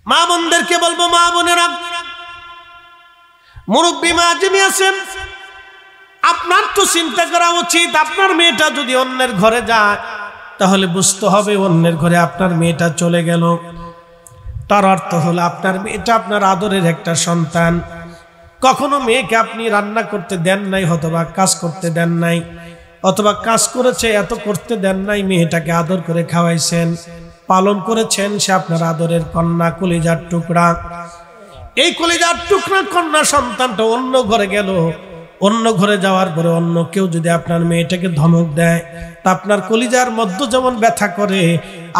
মা বোনদেরকে বলবো, মা বোনেরা, মুরব্বী মা যিনি আছেন, আপনার তো চিন্তা করা উচিত, আপনার মেয়েটা যদি অন্যের ঘরে যায় তাহলে বুঝতে হবে অন্যের ঘরে আপনার মেয়েটা চলে গেল, তার অর্থ হলো আপনার মেয়েটা আপনার আদরের একটা সন্তান। কখনো মেয়েকে আপনি রান্না করতে দেন নাই, অথবা কাজ করতে দেন নাই, অথবা কাজ করেছে এত করতে দেন নাই, মেয়েটাকে আদর করে খাওয়াইছেন, পালন করেছেন, সে আপনার আদরের কন্যা, কলিজার টুকরা। এই কলিজার টুকরা কন্যা সন্তানটা অন্য ঘরে গেল, অন্য ঘরে যাওয়ার পরে অন্য কেউ যদি আপনার মেয়েটাকে ধমক দেয় তা আপনার কলিজার মধ্যে যেমন ব্যথা করে,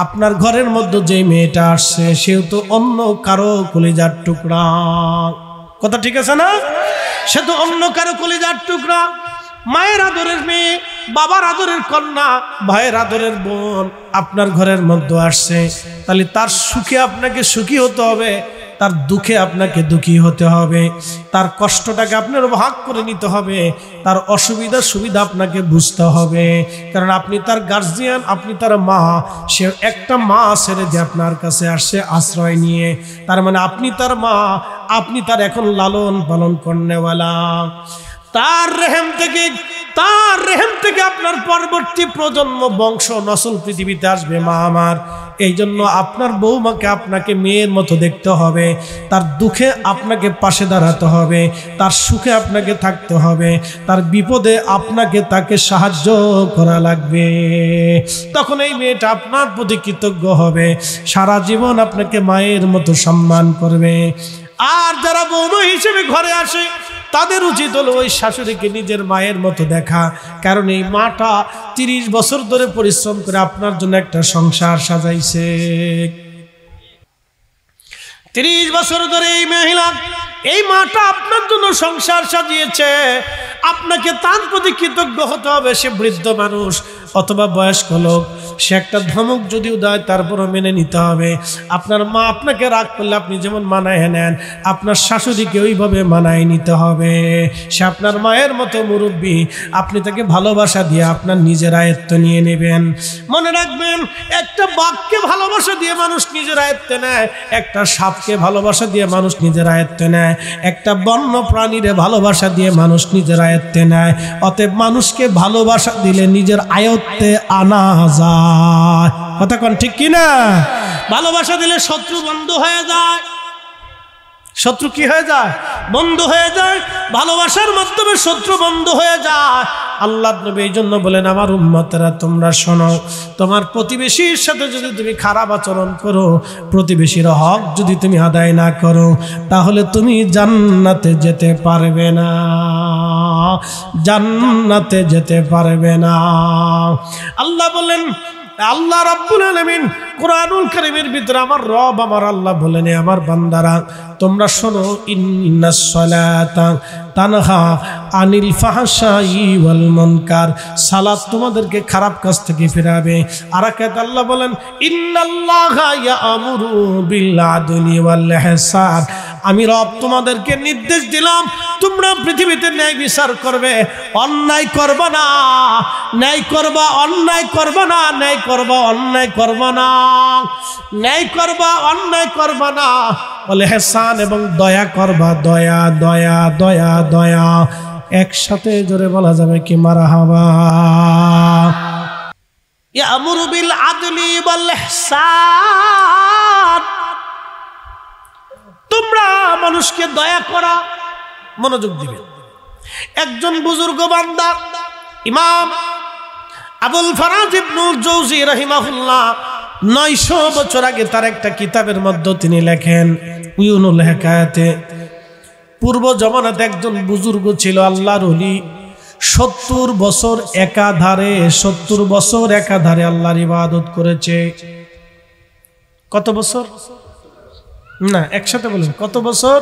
আপনার ঘরের মধ্যে যে মেয়েটা আসছে সেও তো অন্য কারো কলিজার টুকরা। কথা ঠিক আছে না? সে তো অন্য কারো কলিজার টুকরা। মায়ের আদরের মেয়ে, বাবার আদরের কন্যা, ভাইয়ের আদরের বোন আপনার ঘরের মধ্যে আসছে, তাহলে তার সুখে আপনাকে সুখী হতে হবে, তার দুঃখে আপনাকে দুঃখী হতে হবে, তার কষ্টটাকে আপনার ভাগ করে নিতে হবে, তার অসুবিধা সুবিধা আপনাকে বুঝতে হবে। কারণ আপনি তার গার্জিয়ান, আপনি তার মা। সে একটা মা ছেড়ে দিয়ে আপনার কাছে আসছে আশ্রয় নিয়ে, তার মানে আপনি তার মা, আপনি তার এখন লালন পালন করনেওয়ালা। তার রেহেম থেকে আপনার পরবর্তী প্রজন্ম, বংশ নসল পৃথিবীতে আসবে মা আমার। এই জন্য আপনার বৌমাকে আপনাকে মেয়ের মতো দেখতে হবে, তার দুঃখে আপনাকে পাশে দাঁড়াতে হবে, তার সুখে আপনাকে থাকতে হবে, তার বিপদে আপনাকে তাকে সাহায্য করা লাগবে। তখন এই মেয়েটা আপনার প্রতি কৃতজ্ঞ হবে, সারা জীবন আপনাকে মায়ের মতো সম্মান করবে। আর যারা বৌমা হিসেবে ঘরে আসে তাদের উচিত হলো ওই শাশুড়িকে নিজের মায়ের মতো দেখা। কারণ এই মাটা 30 বছর ধরে পরিশ্রম করে আপনার জন্য একটা সংসার সাজাইছে। 30 বছর ধরে এই মহিলা, এই মাটা আপনার জন্য সংসার সাজিয়েছে। আপনাকে তার প্রতি কৃতজ্ঞ হতে হবে। সে বৃদ্ধ মানুষ অথবা বয়স্ক লোক, সে একটা ধমক যদিও দেয় তারপরও মেনে নিতে হবে। আপনার মা আপনাকে রাগ করলে আপনি যেমন মানায় নেন, আপনার শাশুড়িকে ওইভাবে মানায় নিতে হবে। সে আপনার মায়ের মতো মুরব্বী, আপনি তাকে ভালোবাসা দিয়ে আপনার নিজের আয়ত্ত নিয়ে নেবেন। মনে রাখবেন, একটা বাঘকে ভালোবাসা দিয়ে মানুষ নিজের আয়ত্তে নেয়, একটা সাপকে ভালোবাসা দিয়ে মানুষ নিজের আয়ত্তে নেয়, একটা বন্য প্রাণীরে ভালোবাসা দিয়ে মানুষ নিজের আয়ত্তে নেয়। অতএব মানুষকে ভালোবাসা দিলে নিজের আয়ত্তে আনা যায়। কথা কোন ঠিক কিনা? ভালোবাসা দিলে শত্রু বন্ধু হয়ে যায়। শত্রু কি হয়ে যায়? বন্ধু হয়ে যায়। ভালোবাসার মাধ্যমে শত্রু বন্ধু হয়ে যায়। আল্লাহ নবী এই জন্য বলেন, আমার উম্মতেরা তোমরা শোনো, তোমার প্রতিবেশীর সাথে যদি তুমি খারাপ আচরণ করো, প্রতিবেশীর হক যদি তুমি আদায় না করো, তাহলে তুমি জান্নাতে যেতে পারবে না, জান্নাতে যেতে পারবে না। আল্লাহ বলেন, আল্লাহ রাব্বুল আলামিন কুরআনুল কারীমের ভিতরে আমার রব, আমার আল্লাহ বলেন, আমার বান্দারা তোমরা শোনো, ইন্নাস সালাতা তানহা আনিল ফাহশাই ওয়াল মুনকার, সালাত তোমাদেরকে খারাপ কাজ থেকে ফেরাবে। আর আয়াত আল্লাহ বলেন, ইন্নাল্লাহা ইয়া'মুরু বিল আদলি ওয়াল ইহসান, আমি রব তোমাদেরকে নির্দেশ দিলাম তোমরা পৃথিবীতে ন্যায় বিচার করবে, অন্যায় করবে না, ন্যায় করবা, অন্যায় করবে না, ন্যায় করবা, অন্যায় করবে না, ন্যায় করবা, অন্যায় করবে না, বলে ইহসান এবং দয়া করবা, দয়া দয়া দয়া দয়া। একসাথে জোরে বলা যাবে কি মারহাবা? ইয়া'মুরু বিল আদলি ওয়াল ইহসান, তোমরা মানুষকে দয়া করা, মনোযোগ দিবেন। একজন বুজুর্গ বান্দা ইমাম আবুল ফারাজ ইবনুল জাওজি রাহিমাহুল্লাহ 900 বছর আগে তার একটা কিতাবের মধ্যে তিনি লেখেন, উয়ুনুল হিকায়াতে, পূর্ব জমানাতে একজন বুজুর্গ ছিল, আল্লাহর ওলি। 70 বছর একাধারে, 70 বছর একাধারে আল্লাহর ইবাদত করেছে। কত বছর? না, একসাথে বলুন, কত বছর?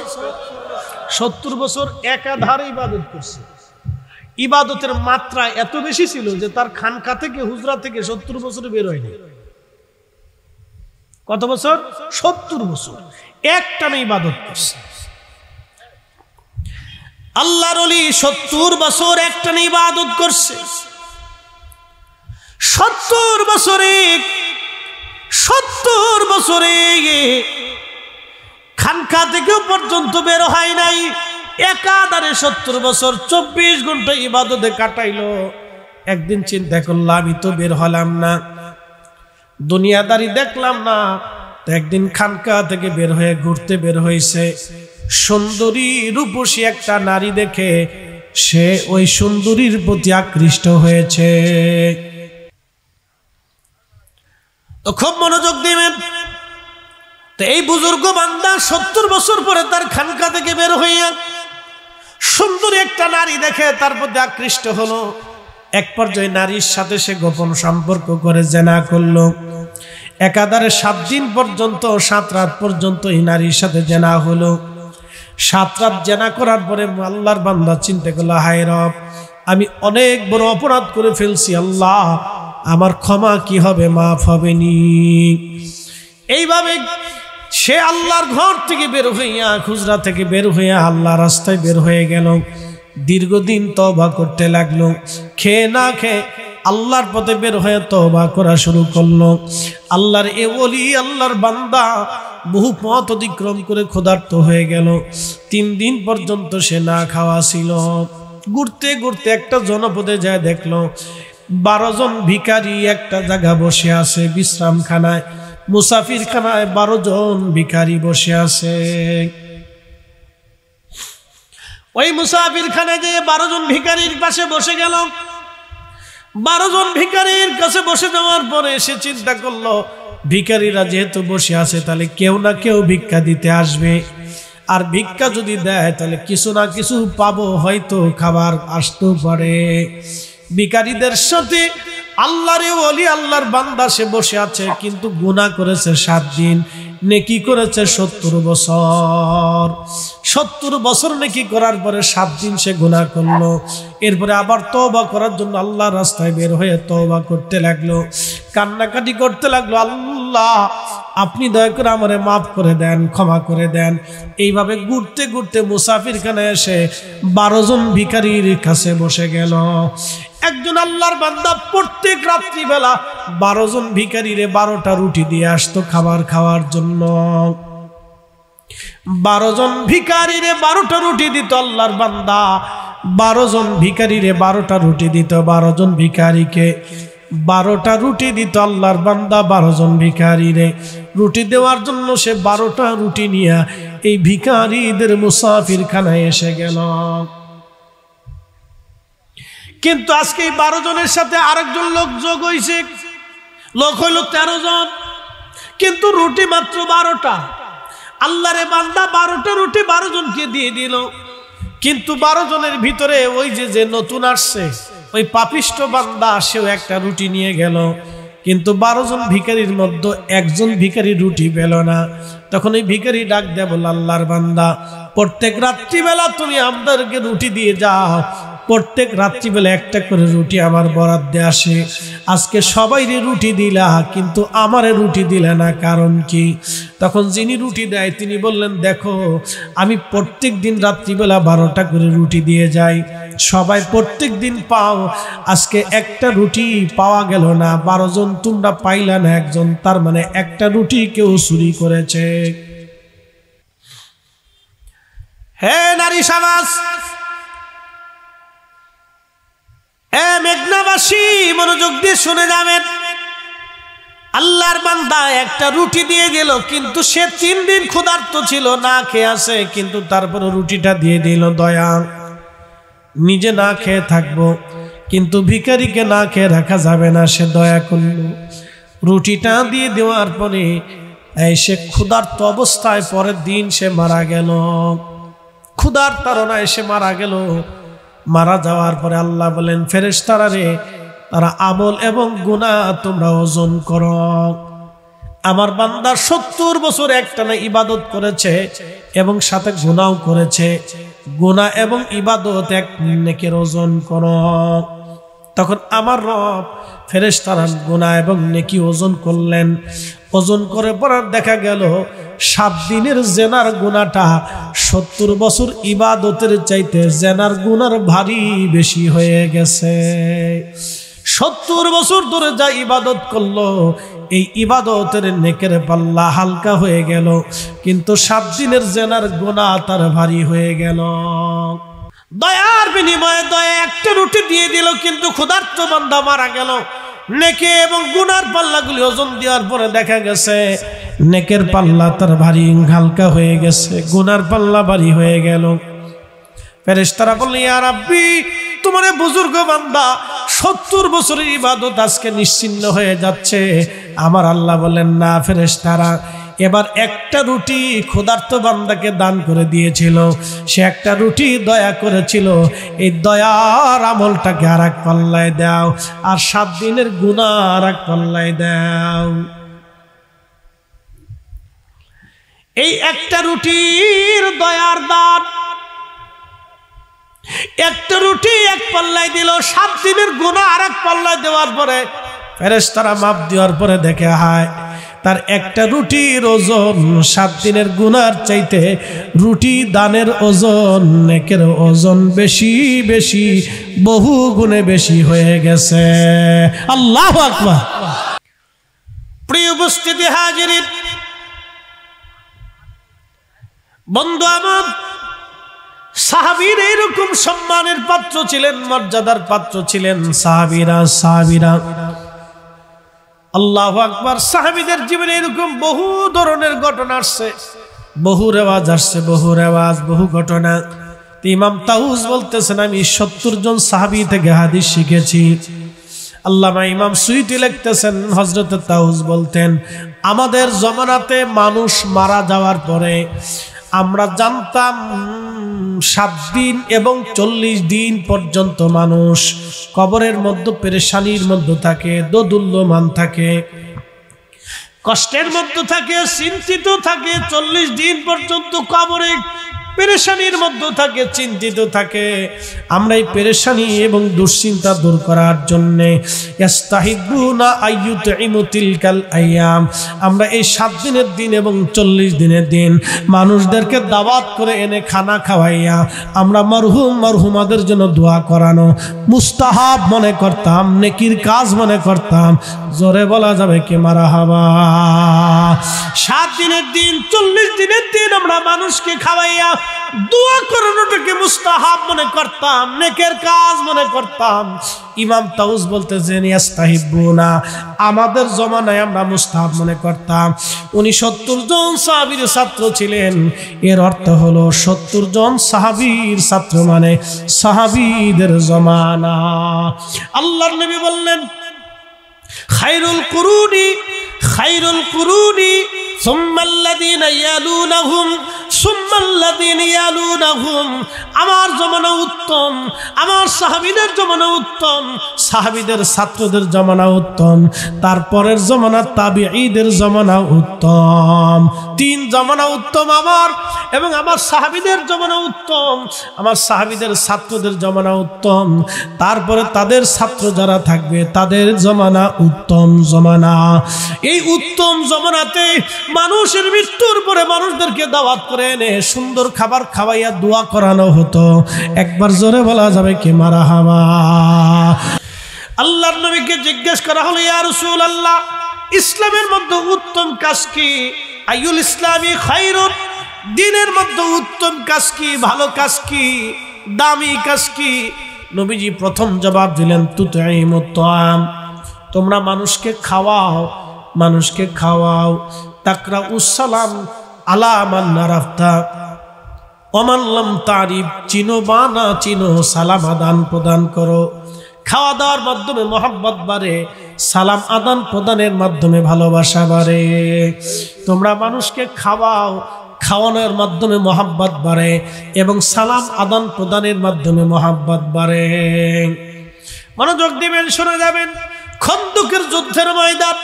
70 বছর একাধারে ইবাদত করছে। ইবাদতের মাত্রা এত বেশি ছিল যে তার খানকা থেকে, হুজরা থেকে 70 বছর বের হয়নি। কত বছর? 70 বছর একটানা ইবাদত করছে। আল্লাহর ওলি 70 বছর একটানা ইবাদত করছে। 70 বছরে পর্যন্ত বের হয় নাই, একাধারে 70 বছর 24 ঘন্টা ইবাদতে কাটাইলো। একদিন চিন্তা করলাম আমি তো বের হলাম না, দুনিয়াদারি দেখলাম না, তো একদিন খানকা থেকে বের হয়ে ঘুরতে বের হয়েছে। সুন্দরী রূপসী একটা নারী দেখে সে ওই সুন্দরীর প্রতি আকৃষ্ট হয়েছে। তো খুব মনোযোগ দিবেন। তো এই বুজুর্গ বান্দা 70 বছর পরে তার খানকা থেকে বের হইয়া সুন্দরী একটা নারী দেখে তার প্রতি আকৃষ্ট হলো। এক পর্যায়ে নারীর সাথে সে গোপন সম্পর্ক করে জিনা করলো। একাধারে 7 দিন পর্যন্ত 7 রাত পর্যন্ত এই নারীর সাথে জিনা হলো। 7 রাত জিনা করার পরে আল্লাহর বান্দা চিন্তা করলো, হায় রব, আমি অনেক বড় অপরাধ করে ফেলছি, আল্লাহ আমার ক্ষমা কি হবে, মাফ হবে নি। এইভাবে সে আল্লাহর ঘর থেকে বের হইয়া, খুজরা থেকে বের হইয়া আল্লাহ রাস্তায় বের হয়ে গেল। দীর্ঘদিন তওবা করতে লাগলো, খেয়ে না খেয়ে আল্লাহর পথে বের হয়ে তওবা করা শুরু করলো। আল্লাহর এ ওলি, আল্লাহর বান্দা বহু পথ অতিক্রম করে ক্ষুধার্ত হয়ে গেল। 3 দিন পর্যন্ত সে না খাওয়া ছিল। ঘুরতে ঘুরতে একটা জনপদে যায় দেখলো 12 জন ভিখারি একটা জায়গা বসে আছে, বিশ্রামখানায়, মুসাফিরখানায় 12 জন ভিখারি বসে আছে। ওই মুসাফিরখানায় যে 12 জন ভিখারির পাশে বসে গেল। 12 জন ভিখারির কাছে বসে যাওয়ার পরে সে চিন্তা করলো, ভিখারিরা যেহেতু বসে আছে তাহলে কেউ না কেউ ভিক্ষা দিতে আসবে, আর ভিক্ষা যদি দেয় তাহলে কিছু না কিছু পাবো, হয়তো খাবার আসতেও পারে। ভিখারিদের সাথে আল্লাহর ওলি, আল্লাহর বান্দা সে বসে আছে, কিন্তু গুনাহ করেছে 7 দিন, নেকি করেছে 70 বছর। 70 বছর নেকি করার পরে 7 দিন সে গুনাহ করলো। এরপরে আবার তওবা করার জন্য আল্লাহর রাস্তায় বের হয়ে তওবা করতে লাগলো, কান্নাকাটি করতে লাগলো, আল্লাহ আপনি দয়া করে আমারে মাফ করে দেন, ক্ষমা করে দেন। এইভাবে ঘুরতে ঘুরতে মুসাফিরখানায় এসে 12 জন ভিখারির কাছে বসে গেল। একজন আল্লাহর বান্দা প্রত্যেক রাত্রিবেলা 12 জন ভিখারিরে 12টা রুটি দিয়ে আসতো খাবার খাওয়ার জন্য। 12 জন ভিখারিরে 12টা রুটি দিত আল্লাহর বান্দা। 12 জন ভিখারিরে 12টা রুটি দিত। 12 জন ভিখারিকে 12টা রুটি দিত আল্লাহর বান্দা। 12 জন ভিখারিরে রুটি দেওয়ার জন্য সে 12টা রুটি নিয়ে এই ভিখারিদের মুসাফিরখানায় এসে গেল। কিন্তু আজকে এই 12 জনের সাথে আরেকজন লোক যোগ হয়েছে, লোক হইল 13 জন, কিন্তু রুটি মাত্র 12টা। আল্লাহরে বান্দা 12টা রুটি 12 জনকে দিয়ে দিল। কিন্তু 12 জনের ভিতরে ওই যে নতুন আসছে ওই পাপিষ্ট বান্দা, সেও একটা রুটি নিয়ে গেল। কিন্তু 12 জন ভিখারির মধ্যে একজন ভিখারি রুটি পেল না। তখন এই ভিখারি ডাক দেয়, বলল, আল্লাহর বান্দা, প্রত্যেক রাত্রিবেলা তুমি আমাদেরকে রুটি দিয়ে যাও, প্রত্যেক রাত্রিবেলা একটা করে রুটি আমার বরাদ্দে আসে। আজকে সবাইরে রুটি দিলা, কিন্তু আমারে রুটি দিলে না, কারণ কি? তখন যিনি রুটি দেয় তিনি বললেন, দেখো আমি প্রত্যেক দিন রাত্রিবেলা 12টা করে রুটি দিয়ে যাই, সবাই প্রত্যেক দিন পাও, আজকে একটা রুটি পাওয়া গেল না, 12 জন তোমরা পাইলা না একজন, তার মানে একটা রুটি কেউ চুরি করেছে। হে নারী সমাজ, মেঘনাবাসী মনোযোগ দিয়ে শুনে যাবেন। আল্লাহর বান্দা একটা রুটি দিয়ে দিল, কিন্তু সে 3 দিন ক্ষুধার্ত ছিল, না খেয়ে আছে, কিন্তু তারপরে রুটিটা দিয়ে দিল। দয়া, নিজে না খেয়ে থাকবো, কিন্তু ভিখারিকে না খেয়ে রাখা যাবে না, সে দয়া করলো। রুটিটা দিয়ে দেওয়ার পরে সে ক্ষুধার্ত অবস্থায় পরের দিন সে মারা গেল। ক্ষুধার তাড়নায় সে মারা গেল। মারা যাওয়ার পরে আল্লাহ বলেন, ফেরেশতারা রে, তারা আমল এবং গুনাহ তোমরা ওজন করো। আমার বান্দা 70 বছর একটানা ইবাদত করেছে এবং সাথে গুনাহও করেছে, গুনাহ এবং ইবাদত এক নেকের ওজন করো। তখন আমার রব ফেরেশতারা গুনাহ এবং নেকি ওজন করলেন। ওজন করে পর দেখা গেল 7 দিনের জেনার গুনাহটা 70 বছর ইবাদতের চাইতে জেনার গুনার ভারী বেশি হয়ে গেছে। 70 বছর ধরে যা ইবাদত করলো, এই ইবাদতের নেকের পাল্লা হালকা হয়ে গেল, কিন্তু 7 দিনের জেনার গুনাহ তার ভারী হয়ে গেল। দয়ার বিনিময়ে দয়া একটা রুটি দিয়ে দিল, কিন্তু ক্ষুধার্ত বান্দা মারা গেল। নেকে এবং গুনার পাল্লাগুলি ওজন দেওয়ার পরে দেখা গেছে নেকের পাল্লা তার ভারী হালকা হয়ে গেছে, গুনার পাল্লা ভারী হয়ে গেল। ফেরেশতারা বললেন, ইয়া রাব্বি, তোমার বুজুর্গ বান্দা 70 বছরের ইবাদত আজকে নিশ্চিহ্ন হয়ে যাচ্ছে। আমার আল্লাহ বলেন, না ফেরেশতারা, এবার একটা রুটি ক্ষুধার্ত বান্দাকে দান করে দিয়েছিল, সে একটা রুটি দয়া করেছিল, এই দয়ার আমলটাকে আর এক পাল্লায় দাও, আর 7 দিনের গুনাহ আর এক পাল্লায় দাও। এই একটা রুটির দয়ার দান, একটা রুটি এক পাল্লায় দিল, 7 দিনের গুনাহ আর এক পাল্লায় দেওয়ার পরে ফেরেশতারা মাপ দেওয়ার পরে দেখে, হায়, তার একটা রুটির ওজন 7 দিনের গুনার চাইতে রুটি দানের ওজন, নেকের ওজন বেশি বেশি, বহু গুণে বেশি হয়ে গেছে। আল্লাহু আকবার। প্রিয় উপস্থিতি হাজিরিন, বন্ধু আমার, সাহাবীরা এরকম সম্মানের পাত্র ছিলেন, মর্যাদার পাত্র ছিলেন সাহাবীরা। আল্লাহু আকবার। সাহাবীদের জীবনে এরকম বহু ধরনের ঘটনা আসছে, বহু রেওয়াজ আসছে, বহু ঘটনা। ইমাম তাউস বলতেছেন, আমি 70 জন সাহাবী থেকে হাদিস শিখেছি। আল্লামা ইমাম সুয়ুতি লিখতেছেন, হযরত তাউস বলতেন, আমাদের জমানাতে মানুষ মারা যাওয়ার পরে আমরা জানতাম 7 দিন এবং 40 দিন পর্যন্ত মানুষ কবরের মধ্যে পেরেশানির মধ্যে থাকে, দোদুল্যমান থাকে, কষ্টের মধ্যে থাকে, চিন্তিত থাকে। 40 দিন পর্যন্ত কবরে পেরেশানির মধ্যে থাকে, চিন্তিত থাকে। আমরা এই পেরেশানি এবং দুশ্চিন্তা দূর করার জন্য ইস্তাহিবুনা আইয়ুতইমু তিলকাল আইয়াম, আমরা এই 7 দিনের দিন এবং 40 দিনের দিন মানুষদেরকে দাওয়াত করে এনে খানা খাওয়াইয়া আমরা মরহুমাদের জন্য দোয়া করানো মুস্তাহাব মনে করতাম, নেকির কাজ মনে করতাম। জোরে বলা যাবে কি মারহাবা। 7 দিনের দিন 40 দিনের দিন আমরা মানুষকে খাওয়াইয়া দোয়া করানোটাকে মুস্তাহাব মনে করতাম, নেকের কাজ মনে করতাম। ইমাম তাউস বলতেছেন, ইস্তাহিবুনা, আমাদের জমানায় আমরা মুস্তাহাব মনে করতাম। উনি 70 জন সাহাবীর ছাত্র ছিলেন, এর অর্থ হলো 70 জন সাহাবীর ছাত্র মানে সাহাবীদের জমানা। আল্লাহর নবী বললেন, খায়রুল কুরুনি সুম্মাল্লাযীনা ইয়ালুনাহুম, আমার জমানা উত্তম, আমার সাহাবীদের জমানা উত্তম, সাহাবীদের ছাত্রদের জমানা উত্তম, তারপরের জমানা তাবিঈদের জমানা উত্তম। 3 জমানা উত্তম, আমার এবং আমার সাহাবীদের জমানা উত্তম, আমার সাহাবীদের ছাত্রদের জমানা উত্তম, তারপরে তাদের ছাত্র যারা থাকবে তাদের জমানা উত্তম জমানা। এই উত্তম জমানাতে মানুষের মৃত্যুর পরে মানুষদেরকে দাওয়াত করে এনে সুন্দর খাবার খাওয়াইয়া দোয়া করানো হতো। একবার জোরে বলা যাবে কি মারহাবা। আল্লাহর নবীকে জিজ্ঞেস করা হলো, ইয়া রাসূলুল্লাহ, ইসলামের মধ্যে উত্তম কাজ কি? আইয়ুল ইসলামি খায়রুন, দ্বীনের মধ্যে উত্তম কাজ কি, ভালো কাজ কি, দামি কাজ কি? নবীজি প্রথম জবাব দিলেন, তুতঈমুত তাআম, তোমরা মানুষকে খাওয়াও। তাকরাউস সালাম আলা মান আরাফতা ওয়া মান লাম তারিফ, চিনো বা না চিনো সালাম আদান প্রদান করো। খাওয়া দাওয়ার মাধ্যমে মহব্বত বাড়ে, সালাম আদান প্রদানের মাধ্যমে ভালোবাসা বাড়ে। তোমরা মানুষকে খাওয়াও, খাওয়ানোর মাধ্যমে মহব্বত বাড়ে এবং সালাম আদান প্রদানের মাধ্যমে মহব্বত বাড়ে। মনোযোগ দিবেন, শুনে যাবেন। খন্দকের যুদ্ধের ময়দান,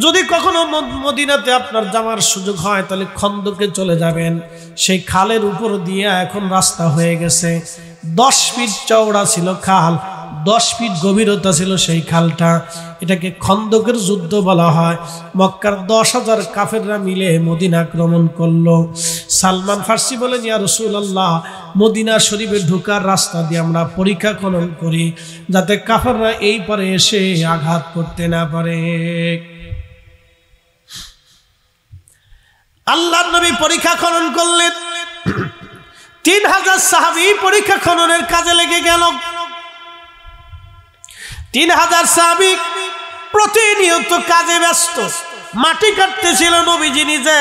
যদি কখনো মদিনাতে আপনার যাওয়ার সুযোগ হয় তাহলে খন্দকে চলে যাবেন। সেই খালের উপর দিয়ে এখন রাস্তা হয়ে গেছে। 10 ফিট চওড়া ছিল খাল, 10 ফিট গভীরতা ছিল সেই খালটা। এটাকে খন্দকের যুদ্ধ বলা হয়। মক্কার 10,000 কাফেররা মিলে মদিনা আক্রমণ করলো। সালমান ফার্সি বলেন, ইয়া রাসূলুল্লাহ, মদিনা শরীফে ঢোকার রাস্তা দিয়ে আমরা পরীক্ষা খনন করি যাতে কাফেররা এই পারে এসে আঘাত করতে না পারে। আল্লাহর নবী পরীক্ষা খনন করলেন। 3000 সাহাবী পরীক্ষা খননের কাজে লেগে গেল। 3000 সাহাবী প্রতিনিয়ত কাজে ব্যস্ত, মাটি কাটতেছিল নবীজি নিজে।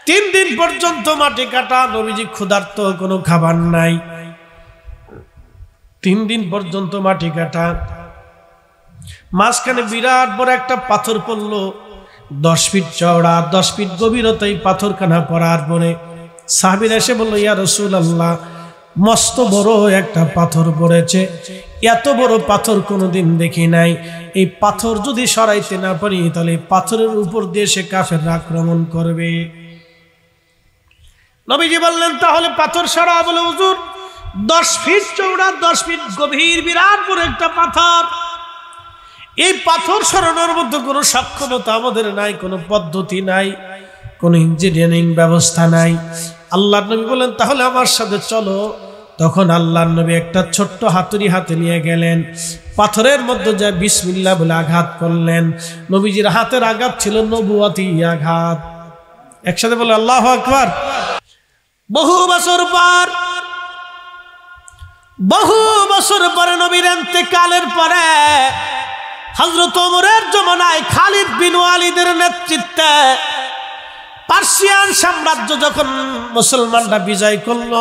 3 দিন পর্যন্ত মাটি কাটা, নবীজি ক্ষুধার্ত, কোনো খাবার নাই। 3 দিন পর্যন্ত মাটি কাটা। মাঝখানে বিরাট বড় একটা পাথর পড়লো, 10 ফিট চওড়া, 10 ফিট গভীরতা। এই পাথরখানা পড়ার পরে সাহাবীরা এসে বলল, ইয়া রাসূলুল্লাহ, মস্ত বড় একটা পাথর পড়েছে, এত বড় পাথর কোনোদিন দেখি নাই। এই পাথর যদি সরাইতে না পারি তাহলে পাথরের উপর দিয়ে সে কাফেররা আক্রমণ করবে। নবীজি বললেন, তাহলে পাথর সরা। বলে, হুজুর 10 ফিট চওড়া, 10 ফিট গভীর বিরাট বড় একটা পাথর, এই পাথর সরানোর মধ্যে কোনো সক্ষমতা আমাদের নাই, কোনো পদ্ধতি নাই, কোনো ইঞ্জিনিয়ারিং ব্যবস্থা নাই। আল্লাহর নবী বলেন, তাহলে আমার সাথে চলো। তখন আল্লাহর নবী একটা ছোট্ট হাতুড়ি হাতে নিয়ে গেলেন, পাথরের মধ্যে যা বিসমিল্লাহ বলে আঘাত করলেন। নবীজির হাতের আঘাত ছিল নবুয়তি আঘাত। একসাথে বলে আল্লাহু আকবার। বহু বছর পরে নবীর ইন্তেকালের পরে হযরত ওমরের জমানায় খালিদ বিন ওয়ালিদের নেতৃত্বে পার্সিয়ান সাম্রাজ্য যখন মুসলমানরা বিজয় করলো,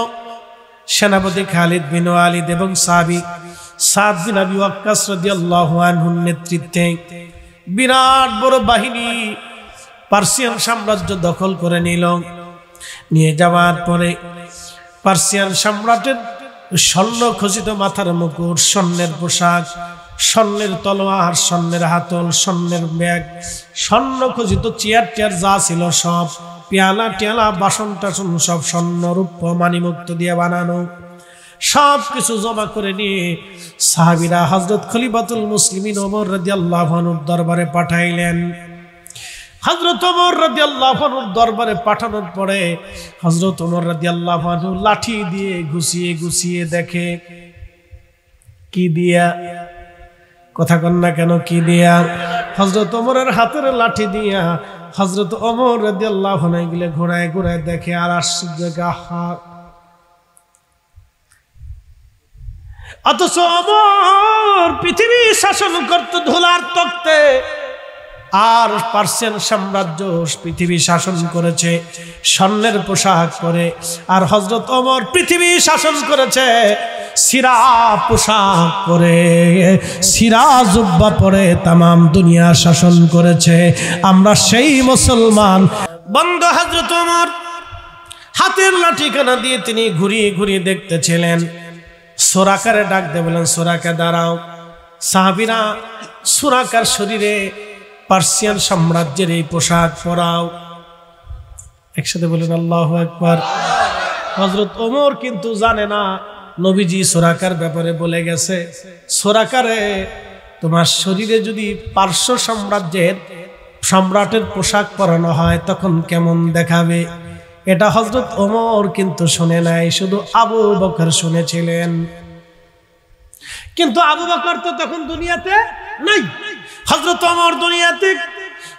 সেনাপতি খালিদ বিন ওয়ালিদ এবং সাহাবী সাদ বিন আবি ওয়াক্কাস রাদিয়াল্লাহু আনহুর নেতৃত্বে বিরাট বড় বাহিনী পার্সিয়ান সাম্রাজ্য দখল করে নিয়ে যাওয়ার পরে পার্সিয়ান সম্রাটের স্বর্ণ খচিত মাথার মুকুট, স্বর্ণের পোশাক, স্বর্ণের তলোয়ার, স্বর্ণের হাতল, স্বর্ণের ব্যাগ, স্বর্ণ খচিত চেয়ার টেয়ার যা ছিল সব, পেয়ালা টেয়ালা, বাসন টাসন সব স্বর্ণ রূপ্য মানিমুক্ত দিয়ে বানানো, সব কিছু জমা করে নিয়ে সাহাবীরা হযরত খলিফাতুল মুসলিমিন ওমর রাদিয়াল্লাহু আনহুর দরবারে পাঠাইলেন। হযরত ওমর রাদিয়াল্লাহু আনহুর দরবারে পাঠানোর পরে হযরত ওমর রাদিয়াল্লাহু আনহু লাঠি দিয়ে গুছিয়ে দেখে, কি দিয়া, কথা কন না কেন, কি দিয়া? হযরত ওমরের হাতের লাঠি দিয়া হযরত ওমর রাদিয়াল্লাহু আনহু এগুলো ঘোরায় দেখে, আর আশ্চর্য, অথচ ওমর পৃথিবী শাসন করত ধুলার তখ্তে, আর পার্সিয়ান সাম্রাজ্য পৃথিবী শাসন করেছে স্বর্ণের পোশাক পরে, আর হযরত ওমর পৃথিবী শাসন করেছে সিরা পোশাক পরে, সিরা জুব্বা পরে তামাম দুনিয়া শাসন করেছে। আমরা সেই মুসলমান। বন্ধ হযরত ওমর হাতের লাঠিখানা দিয়ে তিনি ঘুরিয়ে দেখতেছিলেন। সুরাকারে ডাক দিয়ে বলেন, সুরাকা দাঁড়াও। সাহাবীরা সুরাকার শরীরে পার্সিয়ান সাম্রাজ্যের এই পোশাক পরাও। একসাথে বলেন আল্লাহু আকবার। হযরত ওমর কিন্তু জানে না নবীজি সুরাকার ব্যাপারে বলে গেছে, সুরাকারে তোমার শরীরে যদি পার্শ্ব সাম্রাজ্যের সম্রাটের পোশাক পরানো হয় তখন কেমন দেখাবে। এটা হযরত ওমর কিন্তু শুনে নাই, শুধু আবু বকর শুনেছিলেন। কিন্তু আবু বকর তো তখন দুনিয়াতে নাই। হযরত ওমর দুনিয়াতে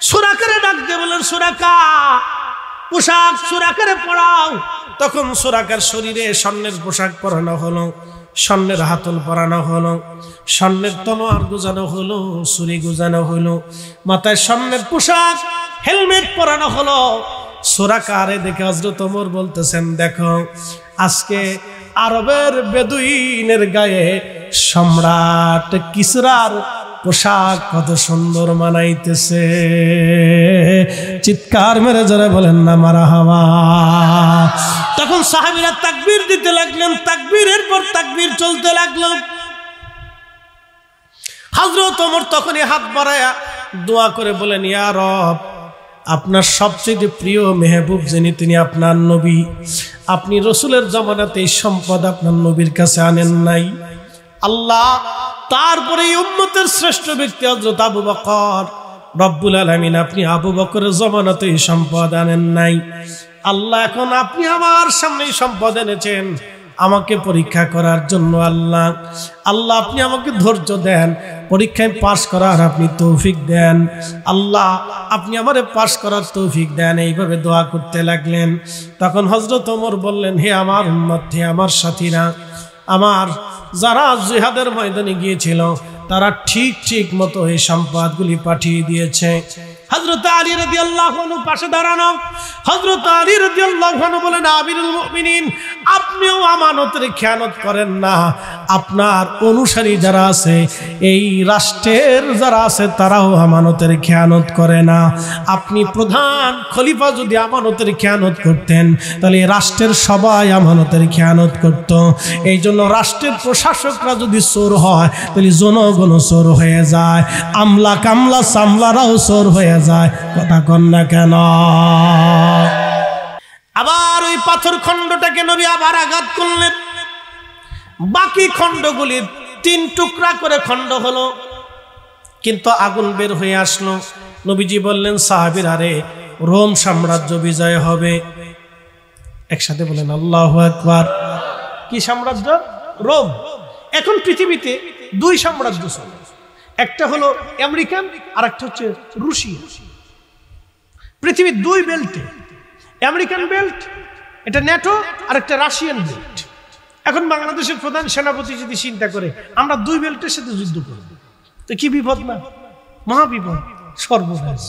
সুরাকারে ডাক দিয়ে বলেন, সুরাকা পোশাক সুরাকারে পরাও। তখন সুরাকার শরীরে স্বর্ণের পোশাক পরানো হলো, স্বর্ণের হাতল পরানো হলো, স্বর্ণের তলোয়ার গুজানো হলো, ছুরি গুজানো হলো, মাথায় স্বর্ণের পোশাক হেলমেট পরানো হলো। সুরাকারে দেখে হযরত ওমর বলতেছেন, দেখো আজকে আরবের বেদুইনের গায়ে সম্রাট কিসরার পোশাক কত সুন্দর মানাইতেছে। চিৎকার মেরে জোরে বলেন না মারহাবা। তখন সাহাবীরা তাকবীর দিতে লাগলেন, তাকবীরের পর তাকবীর চলতে লাগলো। হযরত ওমর তখনই হাত বাড়ায়া দোয়া করে বলেন, ইয়া রব, আপনার সবচেয়ে প্রিয় মেহবুব যিনি, তিনি আপনার নবী। আপনি রসুলের জামানাতে এই সম্পদ আপনার নবীর কাছে আনেন নাই। আল্লাহ, তারপরে উম্মতের শ্রেষ্ঠ ব্যক্তি হযরত আবু বকর, রব্বুল আলামিন আপনি আবু বকরের জামানাতে এই সম্পদ আনেন নাই। আল্লাহ, এখন আপনি আমার সামনে সম্পদ এনেছেন, আমাকে পরীক্ষা করার জন্য। আল্লাহ আল্লাহ আপনি আমাকে ধৈর্য দেন, পরীক্ষায় পাস করার আপনি তৌফিক দেন। আল্লাহ আপনি আমারে পাস করার তৌফিক দেন। এইভাবে দোয়া করতে লাগলেন। তখন হযরত ওমর বললেন, হে আমার উম্মত, হে আমার সাথীরা, আমার যারা জিহাদের ময়দানে গিয়েছিল তারা ঠিক মতো এই সম্পদগুলি পাঠিয়ে দিয়েছে। হযরত আলী রাদিয়াল্লাহু আনহু পাশে দাঁড়ানো। হযরত আলী রাদিয়াল্লাহু আনহু বলেন, আমিরুল মুমিনিন, আপনিও আমানতের খেয়ানত করেন না। আপনার অনুসারী যারা আছে, এই রাষ্ট্রের যারা আছে, তারাও আমানতের খেয়ানত করে না। আপনি প্রধান খলিফা যদি আমানতের খেয়ানত করতেন, তাহলে রাষ্ট্রের সবাই আমানতের খেয়ানত করত। এই জন্য রাষ্ট্রের প্রশাসকরা যদি চোর হয়, তাহলে জনগণ চোর হয়ে যায়, আমলা কামলা সামলারাও চোর হয়ে যায়। কথা কন না কেন? আবার ওই পাথর খণ্ডটাকে নবী আবার আঘাত করলেন। বাকি খণ্ডগুলি 3 টুকরা করে খণ্ড হলো, কিন্তু আগুন বের হয়ে আসলো। নবীজি বললেন, সাহাবীরা রে, রোম সাম্রাজ্য বিজয় হবে। একসাথে বলেন আল্লাহু আকবার। কি সাম্রাজ্য? রোম। এখন পৃথিবীতে 2 সাম্রাজ্য চলে, একটা হলো আমেরিকান আর একটা হচ্ছে রুশিয়া। পৃথিবীর 2 বেল্টে, আমেরিকান বেল্ট, এটা ন্যাটো, আর একটা রাশিয়ান বেল্ট। এখন বাংলাদেশের প্রধান সেনাপতি যদি চিন্তা করে আমরা 2 বেল্টের সাথে যুদ্ধ করব, তো কি বিপদ না? মহাবিপদ, সর্বনাশ।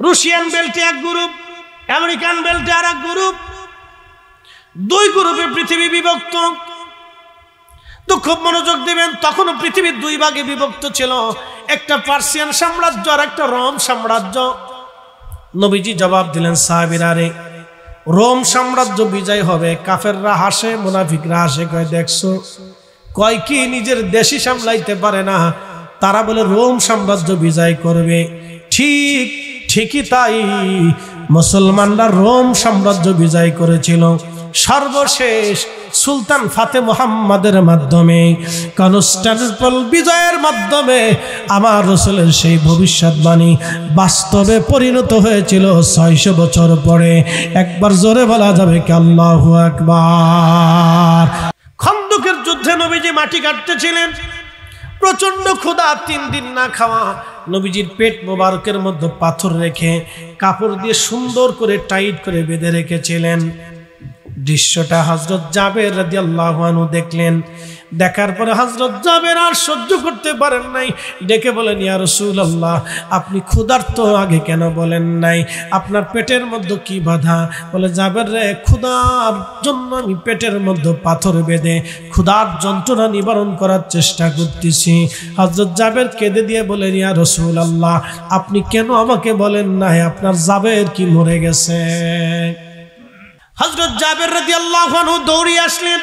রুশিয়ান বেল্টে এক গ্রুপ, আমেরিকান বেল্টে আর এক গ্রুপ, 2 গ্রুপে পৃথিবী বিভক্ত। তো খুব মনোযোগ দিবেন, তখনও পৃথিবীর 2 ভাগে বিভক্ত ছিল, একটা পার্সিয়ান সাম্রাজ্য আর একটা রোম সাম্রাজ্য। নবীজি জবাব দিলেন, সাহাবীরা রে, রোম সাম্রাজ্য বিজয় হবে। কাফেররা হাসে, মুনাফিকরা হাসে, কয় দেখছো, কয় কি নিজের দেশই সামলাইতে পারে না, তারা বলে রোম সাম্রাজ্য বিজয় করবে। ঠিকই তাই, মুসলমানরা রোম সাম্রাজ্য বিজয় করেছিল। সর্বশেষ সুলতান ফাতে মুহাম্মাদের মাধ্যমে, কনস্টান্টিনোপল বিজয়ের মাধ্যমে আমার রাসূলের সেই ভবিষ্যৎবাণী বাস্তবে পরিণত হয়েছিল 600 বছর পরে। একবার জোরে বলা যাবে কি আল্লাহু আকবার। খন্দকের যুদ্ধে নবীজি মাটি কাটতেছিলেন, প্রচন্ড ক্ষুধা, 3 দিন না খাওয়া। নবীজির পেট মোবারকের মধ্যে পাথর রেখে কাপড় দিয়ে সুন্দর করে টাইট করে বেঁধে রেখেছিলেন। দৃশ্যটা হযরত জাবের রাদিয়াল্লাহু আনহু দেখলেন। দেখার পরে হযরত জাবের আর সহ্য করতে পারেন নাই, ডেকে বলেন, ইয়া রাসূলুল্লাহ, আপনি ক্ষুধার্ত, আগে কেন বলেন নাই? আপনার পেটের মধ্যে কি বাধা? বলে, জাবের রে, ক্ষুধার জন্য আমি পেটের মধ্যে পাথর বেঁধে ক্ষুধার যন্ত্রণা নিবারণ করার চেষ্টা করতেছি। হযরত জাবের কেঁদে দিয়ে বলেন, ইয়া রাসূলুল্লাহ, আপনি কেন আমাকে বলেন নাই আপনার জাবের কি মরে গেছে? হযরত জাবের রাদিয়াল্লাহু আনহু দৌড়ে আসলেন।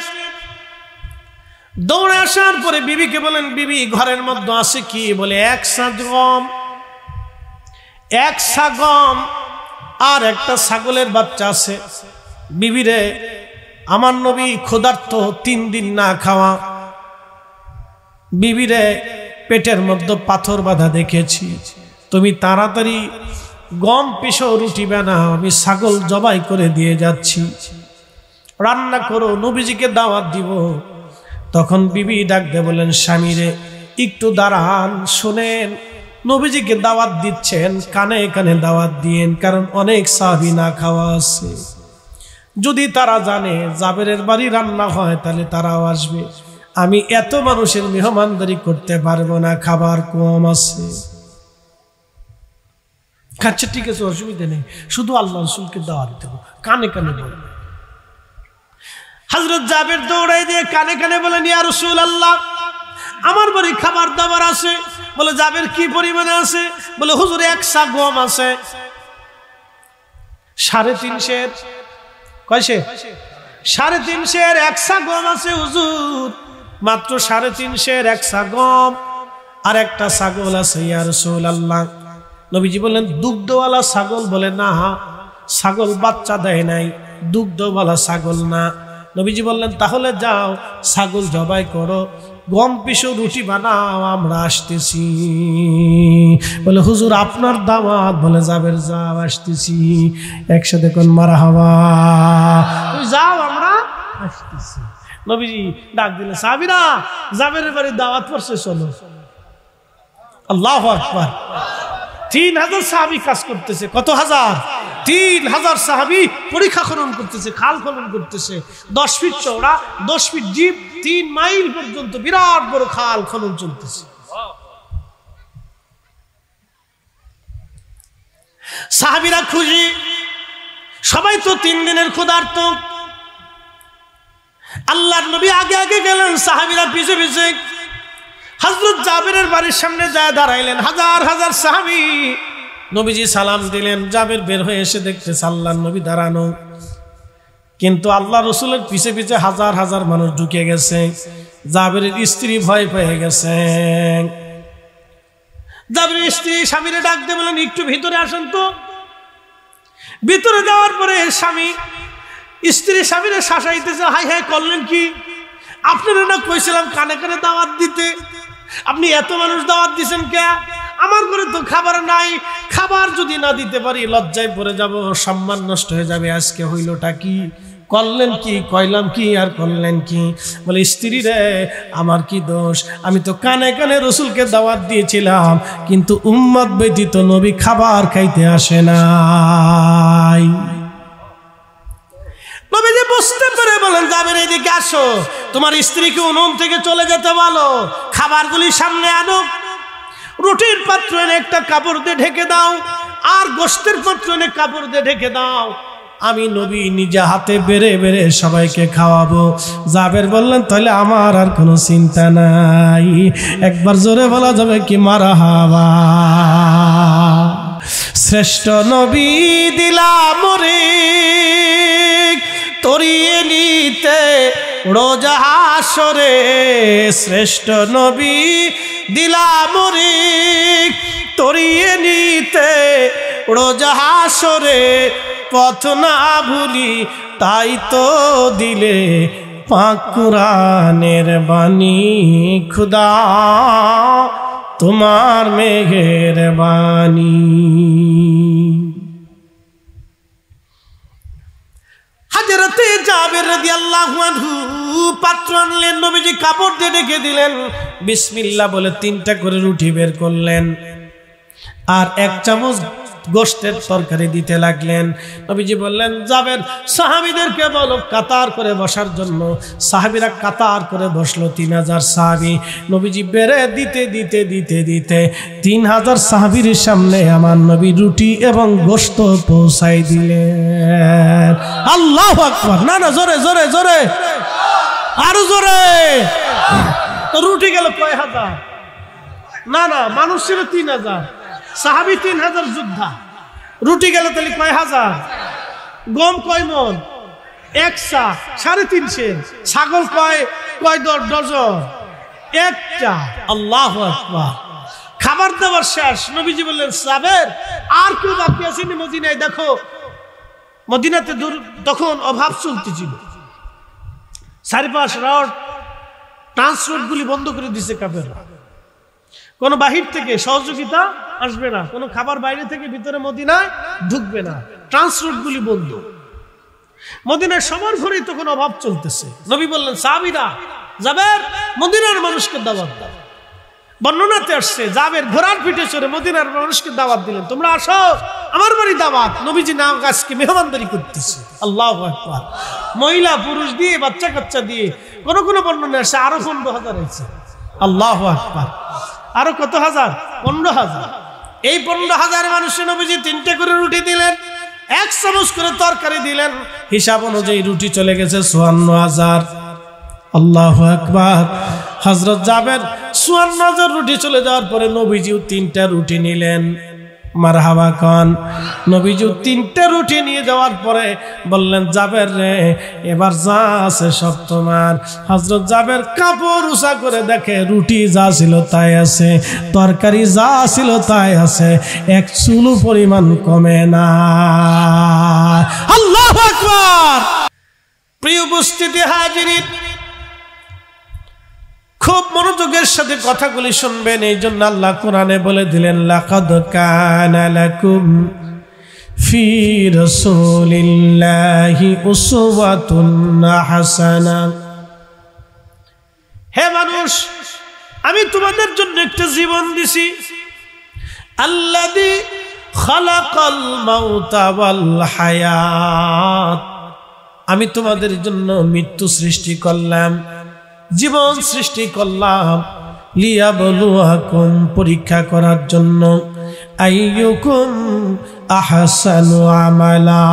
দৌড়ে আসার পরে বিবিকে বলেন, বিবি, ঘরের মধ্যে আছে কি? বলে, 1 সা গম আর একটা ছাগলের বাচ্চা আছে। বিবি রে, আমার নবী ক্ষুধার্ত, 3 দিন না খাওয়া। বিবি রে, পেটের মধ্যে পাথর বাঁধা দেখেছি, তুমি তাড়াতাড়ি গম পিষো, রুটি বানাও, আমি ছাগল জবাই করে দিয়ে যাচ্ছি, রান্না করো, নবীজিকে দাওয়াত দিব। তখন বিবি ডাক দিয়ে বলেন, স্বামী রে, একটু দাঁড়ান, শোনেন, নবীজিকে দাওয়াত দিচ্ছেন, কানে কানে দাওয়াত দিয়েন, কারণ অনেক সাহাবী না খাওয়া আছে। যদি তারা জানে জাবেরের বাড়ি রান্না হয়, তাহলে তারাও আসবে। আমি এত মানুষের মেহমানদারি করতে পারবো না, খাবার কম আছে। আচ্ছা ঠিক আছে, অসুবিধা নেই, শুধু আল্লাহ রাসূলকে দাওয়াত দেব, কানে কানে বলবো। হযরত জাবের দৌড়াই দিয়ে কানে কানে বলেন, ইয়া রাসূলুল্লাহ, আমার বাড়ি খাবার দাবার আছে। বলে, জাবের কি পরিমাণে আছে? বলে, হুজুর 1 সা গম আছে। 350 কয়সে? 350 1 সা গম আছে হুজুর, মাত্র 350 1 সা গম আর একটা ছাগল আছে ইয়া রাসূলুল্লাহ। নবীজি বললেন, দুগ্ধওয়ালা ছাগল? বলে, না, ছাগল বাচ্চা দেয় নাই, দুগ্ধওয়ালা ছাগল না। নবীজি বললেন, তাহলে যাও, ছাগল জবাই করো, গম পিষো, রুটি বানাও, আমরা আসতেছি। বলে, হুজুর আপনার দাওয়াত? বলে, জাবের যাও, আসতেছি। একসাথে কোন মারহাবা, যাও, আমরা আসতেছে। নবীজি ডাক দিলেন, সাহাবীরা জাবেরের বাড়ি দাওয়াত পড়ছে, চলো। আল্লাহু আকবার। 3000 সাহাবী কাজ করতেছে। কত হাজার? 3000 সাহাবী পরীক্ষা খনন করতেছে, খাল খনন করতেছে। 10 ফিট চওড়া, 10 ফিট ডিপ, 3 মাইল পর্যন্ত বিরাট বড় খাল খনন চলতেছে। সাহাবীরা খুশি, সবাই তো 3 দিনের ক্ষুধার্ত। আল্লাহর নবী আগে আগে গেলেন, সাহাবীরা পিছে পিছে। হযরত জাবেরের বাড়ির সামনে যায় দাঁড়াইলেন, হাজার হাজার সাহাবী। নবীজি সালাম দিলেন, জাবের বের হয়ে এসে দেখতেছে আল্লাহর নবী দাঁড়ানো, কিন্তু আল্লাহ রসুলের পিছে পিছে হাজার হাজার মানুষ ঢুকে গেছে। জাবেরের স্ত্রী ভয় পেয়ে গেছে। জাবেরের স্ত্রী স্বামীরে ডাক দিয়ে বলেন, একটু ভিতরে আসেন তো। ভিতরে যাওয়ার পরে স্বামী স্ত্রী স্বামীরে শাসাইতেছে, হাই হাই করলেন কি? আপনারা না কইছিলাম কানে কানে দাওয়াত দিতে, আপনি এত মানুষ দাওয়াত দিছেন কে? আমার ঘরে তো খাবার নাই, খাবার যদি না দিতে পারি লজ্জায় পড়ে যাব, সম্মান নষ্ট হয়ে যাবে। আজকে হইলটা কি? করলেন কি? কইলাম কি আর করলেন কি? বলে, স্ত্রী রে, আমার কি দোষ? আমি তো কানে কানে রসুলকে দাওয়াত দিয়েছিলাম, কিন্তু উম্মত ব্যতীত নবী খাবার খাইতে আসে নাই। নবীজি বুঝতে পেরে বলেন, জাবের এদিকে আসো, তোমার স্ত্রীকে উনুন থেকে চলে যেতে বলো, খাবারগুলি সামনে আনো। রুটির পাত্র এনে একটা কাপড় দিয়ে ঢেকে দাও, আর গোশতের পাত্র এনে কাপড় দিয়ে ঢেকে দাও। আমি নবী নিজে হাতে বেড়ে বেড়ে সবাইকে খাওয়াবো। জাবের বললেন, তাহলে আমার আর কোনো চিন্তা নাই। একবার জোরে বলা যাবে কি মারহাবা। শ্রেষ্ঠ নবী দিলাম রে তরিয়ে নিতে রোজা হাসরে, শ্রেষ্ঠ নবী দিলাম রে তরিয়ে নিতে রোজা হাসরে, পথ না ভুলি তাই তো দিলে পাক কুরআনের বাণী, খুদা তোমার মেহেরবানি। হযরতে জাবের রাদিয়াল্লাহু আনহু পাত্র আনলেন, নবীজি কাপড় দিয়ে ঢেকে দিলেন, বিসমিল্লাহ বলে 3টা করে রুটি বের করলেন, আর 1 চামচ গোশতের তরকারি দিতে লাগলেন। নবীজি বললেন, জাবের সাহাবীদেরকে বলো কাতার করে বসার জন্য। সাহাবীরা কাতার করে বসলো, 3000 সাহাবী। নবীজি বেড়ে দিতে দিতে দিতে দিতে 3000 সাহাবীর সামনে আমার নবী রুটি এবং গোশত পৌঁছাই দিলেন। আল্লাহু আকবার। না না, জোরে জোরে জোরে, আরো জোরে। রুটি গেল কয় হাজার? না না, মানুষ ছিল 3000, সাহাবী 3000 যোদ্ধা। রুটি গেল তাহলে কয় হাজার? গম কয় মন? 1 সা, 350। ছাগল কয় ডজন? 1টা। আল্লাহু আকবার। খাবার দাবার শেষ। নবীজি বললেন, জাবের আর কেউ বাকি আসেনি মদিনায়? দেখো, মদিনাতে তখন অভাব চলতেছিল, চারিপাশ রড ট্রান্সপোর্ট গুলি বন্ধ করে দিছে কাফেররা। কোনো বাহির থেকে সহযোগিতা আসবে না, কোনো খাবার বাইরে থেকে ভিতরে মদিনায় ঢুকবে না, ট্রান্সপোর্ট গুলি বন্ধ। মদিনায় সবার ঘরেই তখন অভাব চলতেছে। নবী বললেন, সাহাবীরা, জাবের মদিনার মানুষকে দাওয়াত দাও। বর্ণনাতে আসছে, জাবের ঘোড়ার পিঠে চড়ে মদিনার মানুষকে দাওয়াত দিলেন, তোমরা আসো আমার বাড়ি দাওয়াত। নবীজি নাম আজকে মেহমানদারি করতেছে। আল্লাহু আকবার। মহিলা পুরুষ দিয়ে, বাচ্চা কাচ্চা দিয়ে, কোন কোন বর্ণনা আসছে আরো 15,000 হয়েছে। আল্লাহু আকবার। আরো কত হাজার? 15,000। এই 15,000 মানুষের নবীজি 3টে করে রুটি দিলেন, 1 চামচ করে তরকারি দিলেন। হিসাব অনুযায়ী রুটি চলে গেছে 54,000। আল্লাহু আকবার। হযরত জাবের 54,000 রুটি চলে যাওয়ার পরে নবীজিও 3টা রুটি নিলেন। মারহাবা খান। নবীজি 3টা রুটি নিয়ে যাওয়ার পরে বললেন, জাবের রে, এবার যা আছে সব তোমার। হযরত জাবের কাপড় উঁচা করে দেখে রুটি যা ছিল তাই আছে, তরকারি যা ছিল তাই আছে, 1 চুলু পরিমাণ কমে না। আল্লাহু আকবার। প্রিয় উপস্থিতি হাজিরিন, খুব মনোযোগের সাথে কথাগুলি শুনবেন। এই জন্য আল্লাহ কোরআনে বলে দিলেন, লাকাদ কানা লাকুম ফি রাসূলিল্লাহি উসওয়াতুন হাসানা। হে মানুষ, আমি তোমাদের জন্য একটা জীবন দিছি। আল্লাযী খালাকাল মাউতা ওয়াল হায়াত, আমি তোমাদের জন্য মৃত্যু সৃষ্টি করলাম, জীবন সৃষ্টি করলাম। লিয়াবলুয়াকুম, পরীক্ষা করার জন্য। আইয়ুকুম আহসানু আমালা,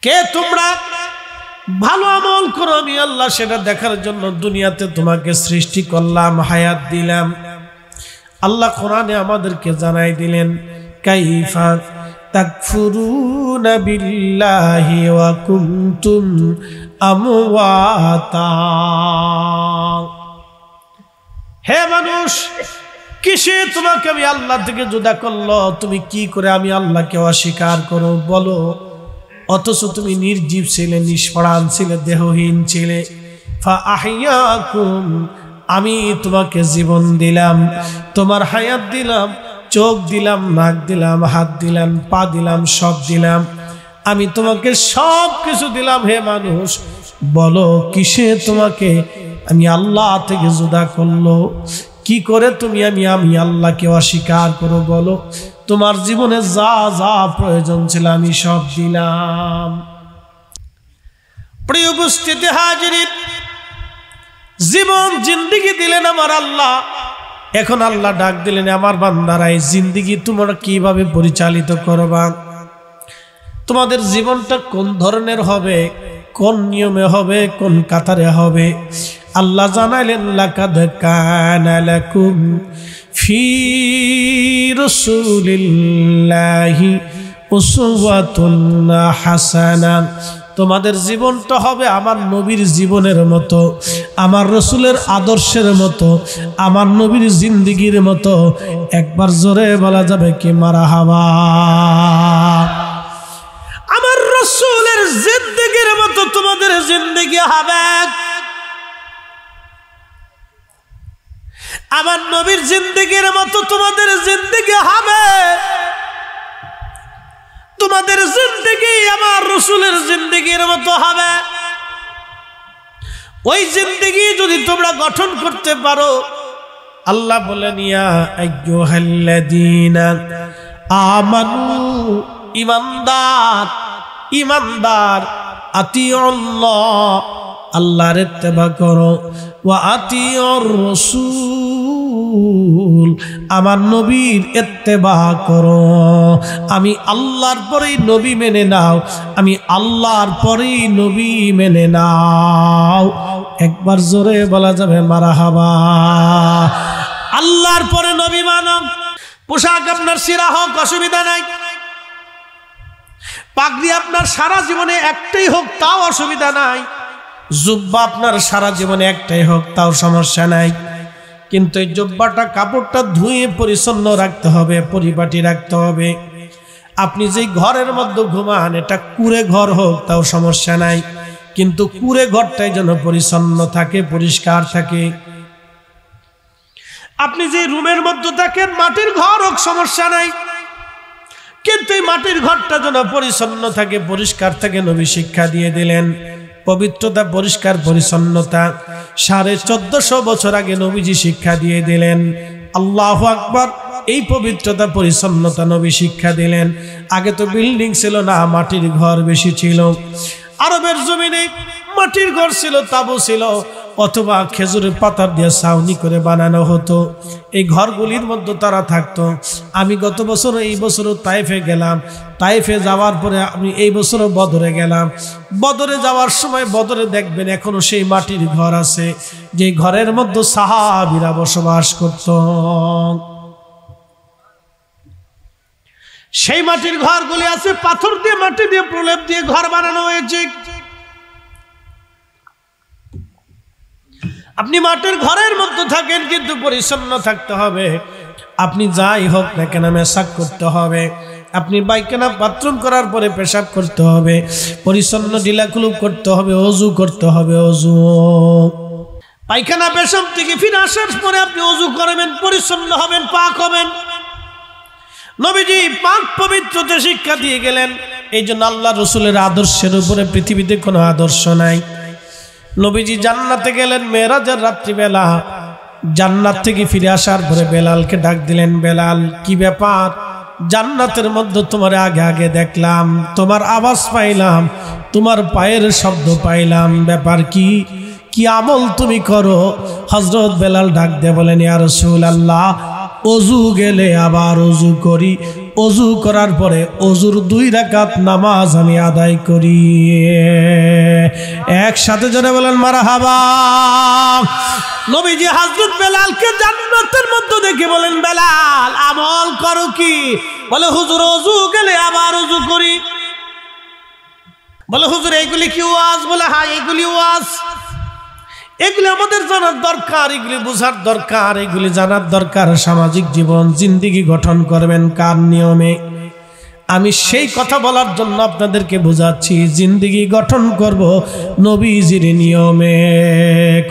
কে তোমরা ভালো আমল করো আমি আল্লাহ সেটা দেখার জন্য দুনিয়াতে তোমাকে সৃষ্টি করলাম, হায়াত দিলাম। আল্লাহ কোরআনে আমাদেরকে জানাই দিলেন, কাইফা তাকফুরুনা বিল্লাহি ওয়া কুনতুম আমওয়াতা। হে মানুষ, কিসে তোমাকে আমি আল্লাহ থেকে জুদা করলো? তুমি কি করে আমি আল্লাহকে অস্বীকার করো বলো? অথচ তুমি নির্জীব ছিলে, নিষ্প্রাণ ছিলে, দেহহীন ছিলে। ফাআহইয়াকুম, আমি তোমাকে জীবন দিলাম, তোমার হায়াত দিলাম, চোখ দিলাম, নাক দিলাম, হাত দিলাম, পা দিলাম, সব দিলাম। আমি তোমাকে সব কিছু দিলাম। হে মানুষ, বলো কিসে তোমাকে আমি আল্লাহ থেকে জুদা করলো? কি করে তুমি আমি আল্লাহকে অস্বীকার করো বলো? তোমার জীবনে যা যা প্রয়োজন ছিল আমি সব দিলাম। প্রিয় উপস্থিতি হাজিরিন, জীবন জিন্দেগি দিলেন আমার আল্লাহ। এখন আল্লাহ ডাক দিলেন, আমার বান্দারা এই জিন্দেগি তোমরা কিভাবে পরিচালিত করবা? তোমাদের জীবনটা কোন ধরনের হবে, কোন নিয়মে হবে, কোন কাতারে হবে? আল্লাহ জানাইলেন, লাকাদ কানা লাকুম ফি রাসূলিল্লাহি উসওয়াতুন হাসানা। তোমাদের জীবনটা হবে আমার নবীর জীবনের মতো, আমার রসুলের আদর্শের মতো, আমার নবীর জিন্দেগির মতো। একবার জোরে বলা যাবে কি মারহাবা? আমার রসুলের জিন্দেগির মতো তোমাদের জিন্দেগি হবে, আমার নবীর জিন্দেগির মতো তোমাদের জিন্দেগি হবে। তোমাদের জিন্দেগি আমার রসুলের জিন্দেগির মতো হবে। ওই জিন্দেগি যদি তোমরা গঠন করতে পারো, আল্লাহ বলেন, ইয়া আইয়ুহাল্লাযীনা আমানু, ইমানদার, ইমানদার, আতিউল্লাহ, আল্লাহর ইত্তেবা করো, ওয়া আতিউর রাসূল, আমার নবীর ইত্তেবা করো। আমি আল্লাহর পরেই নবী মেনে নাও, আমি আল্লাহর পরেই নবী মেনে নাও। একবার জোরে বলা যাবে মারহাবা? আল্লাহর পরে নবী মানো। পোশাক আপনার সিরা হোক, অসুবিধা নাই। পাগড়ি আপনার সারা জীবনে একটাই হোক, তাও অসুবিধা নাই। জুব্বা আপনার সারা জীবনে একটাই হোক, তাও সমস্যা নাই। কিন্তু এই জুব্বাটা, কাপড়টা ধুয়ে পরিচ্ছন্ন রাখতে হবে, পরিপাটি রাখতে হবে। আপনি যেই ঘরের মধ্যে ঘুমান, এটা কুঁড়ে ঘর হোক, তাও সমস্যা নাই। কিন্তু কুঁড়ে ঘরটাই যেন পরিচ্ছন্ন থাকে, পরিষ্কার থাকে। আপনি যে রুমের মধ্যে থাকেন, মাটির ঘর হোক, সমস্যা নাই। কিন্তু এই মাটির ঘরটা যেন পরিচ্ছন্ন থাকে, পরিষ্কার থাকে। নবী শিক্ষা দিয়ে দিলেন পবিত্রতা, পরিষ্কার পরিচ্ছন্নতা। 1450 বছর আগে নবীজি শিক্ষা দিয়ে দিলেন। আল্লাহু আকবার। এই পবিত্রতা, পরিচ্ছন্নতা নবী শিক্ষা দিলেন। আগে তো বিল্ডিং ছিল না, মাটির ঘর বেশি ছিল। আরবের জমিনে মাটির ঘর ছিল, তাবু ছিল, অথবা খেজুরের পাতা দিয়ে ছাউনি করে বানানো হতো। এই ঘরগুলির মধ্যে তারা থাকতো। আমি গত বছর, এই বছরও তাইফে গেলাম। তাইফে যাওয়ার পরে আমি এই বছরও বদরে গেলাম। বদরে যাওয়ার সময় বদরে দেখবেন এখনো সেই মাটির ঘর আছে, যে ঘরের মধ্যে সাহাবীরা বসবাস করত। সেই মাটির ঘরগুলি আছে, পাথর দিয়ে, মাটি দিয়ে, প্রলেপ দিয়ে ঘর বানানো হয়েছে। আপনি মাটির ঘরের মধ্যে থাকেন, কিন্তু পরিচ্ছন্ন থাকতে হবে। আপনি যাই হোক না কেন, মেশাক করতে হবে। আপনি পায়খানা বাথরুম করার পরে পেশাব করতে হবে, পরিচ্ছন্ন ঢিলাকুলুপ করতে হবে, অজু করতে হবে। অজু পায়খানা পেশাব থেকে ফিরে আসার পরে আপনি ওযু করবেন, পরিচ্ছন্ন হবেন, পাক হবেন। নবীজি পাক পবিত্রতা শিক্ষা দিয়ে গেলেন। এই জন্য আল্লাহ রসুলের আদর্শের উপরে পৃথিবীতে কোনো আদর্শ নাই। নবীজি জান্নাতে গেলেন মেরাজের রাত্রিবেলা, জান্নাত থেকে ফিরে আসার পরে বেলালকে ডাক দিলেন, বেলাল কি ব্যাপার? জান্নাতের মধ্যে তোমার আগে আগে দেখলাম, তোমার আওয়াজ পাইলাম, তোমার পায়ের শব্দ পাইলাম, ব্যাপার কি? কি আমল তুমি করো? হযরত বেলাল ডাক দিয়ে বলেন, ইয়া রাসূলুল্লাহ, ওযু গেলে আবার ওযু করি, ওযু করার পরে ওযুর 2 রাকাত নামাজ আমি আদায় করি। একসাথে জোরে বলেন মারহাবা। নবীজি হযরত বেলালকে জান্নাতের মধ্যে দেখে বলেন, বেলাল আমল করো কি? বলে হুজুর ওযু গেলে আবার ওযু করি। বলে হুজুর এগুলি কি ওয়াজ? বলে হ্যাঁ এগুলি ওয়াজ। এগুলি আমাদের জানার দরকার, এগুলি বোঝার দরকার, এগুলি জানার দরকার। সামাজিক জীবন জিন্দেগি গঠন করবেন কার নিয়মে? আমি সেই কথা বলার জন্য আপনাদেরকে বোঝাচ্ছি, জিন্দেগি গঠন করব নবীজির নিয়মে।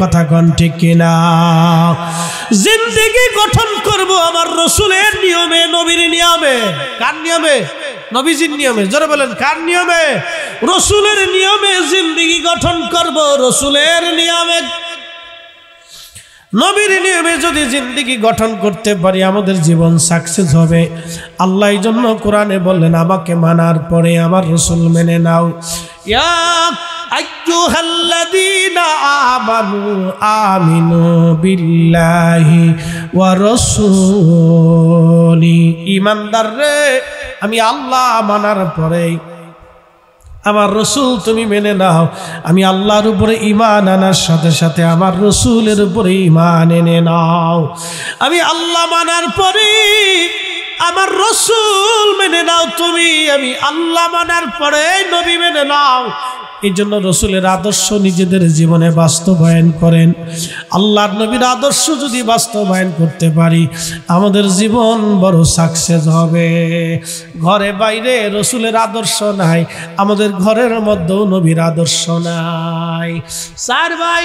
কথা কোন ঠিক কিনা? জিন্দেগি গঠন করব আমার রসুলের নিয়মে, নবীর নিয়মে। কার নিয়মে? নবীজির নিয়মে। জোরে বলেন কার নিয়মে? রসুলের নিয়মে জিন্দেগি গঠন করব, রসুলের নিয়মে। নবীর নিয়মে যদি জিন্দেগি গঠন করতে পারি আমাদের জীবন সাকসেস হবে। আল্লাহ এই জন্য কোরআনে বললেন, আমাকে মানার পরে আমার রসুল মেনে নাও। ইয়া আইয়ুহাল্লাযীনা আমানু আমিনু বিল্লাহি ওয়া রাসূলি। ঈমানদার রে, আমি আল্লাহ মানার পরে আমার রসুল তুমি মেনে নাও। আমি আল্লাহর উপরে ঈমান আনার সাথে সাথে আমার রসুলের উপরে ঈমান এনে নাও। আমি আল্লাহ মানার পরে আমার রসুল মেনে নাও তুমি। আমি আল্লাহ মানার পরে নবী মেনে নাও। এই জন্য রসুলের আদর্শ নিজেদের জীবনে বাস্তবায়ন করেন। আল্লাহর নবীর আদর্শ যদি বাস্তবায়ন করতে পারি আমাদের জীবন বড় সাকসেস হবে। ঘরে বাইরে রসুলের আদর্শ নাই, আমাদের ঘরের মধ্যেও নবীর আদর্শ নাই। 4 ভাই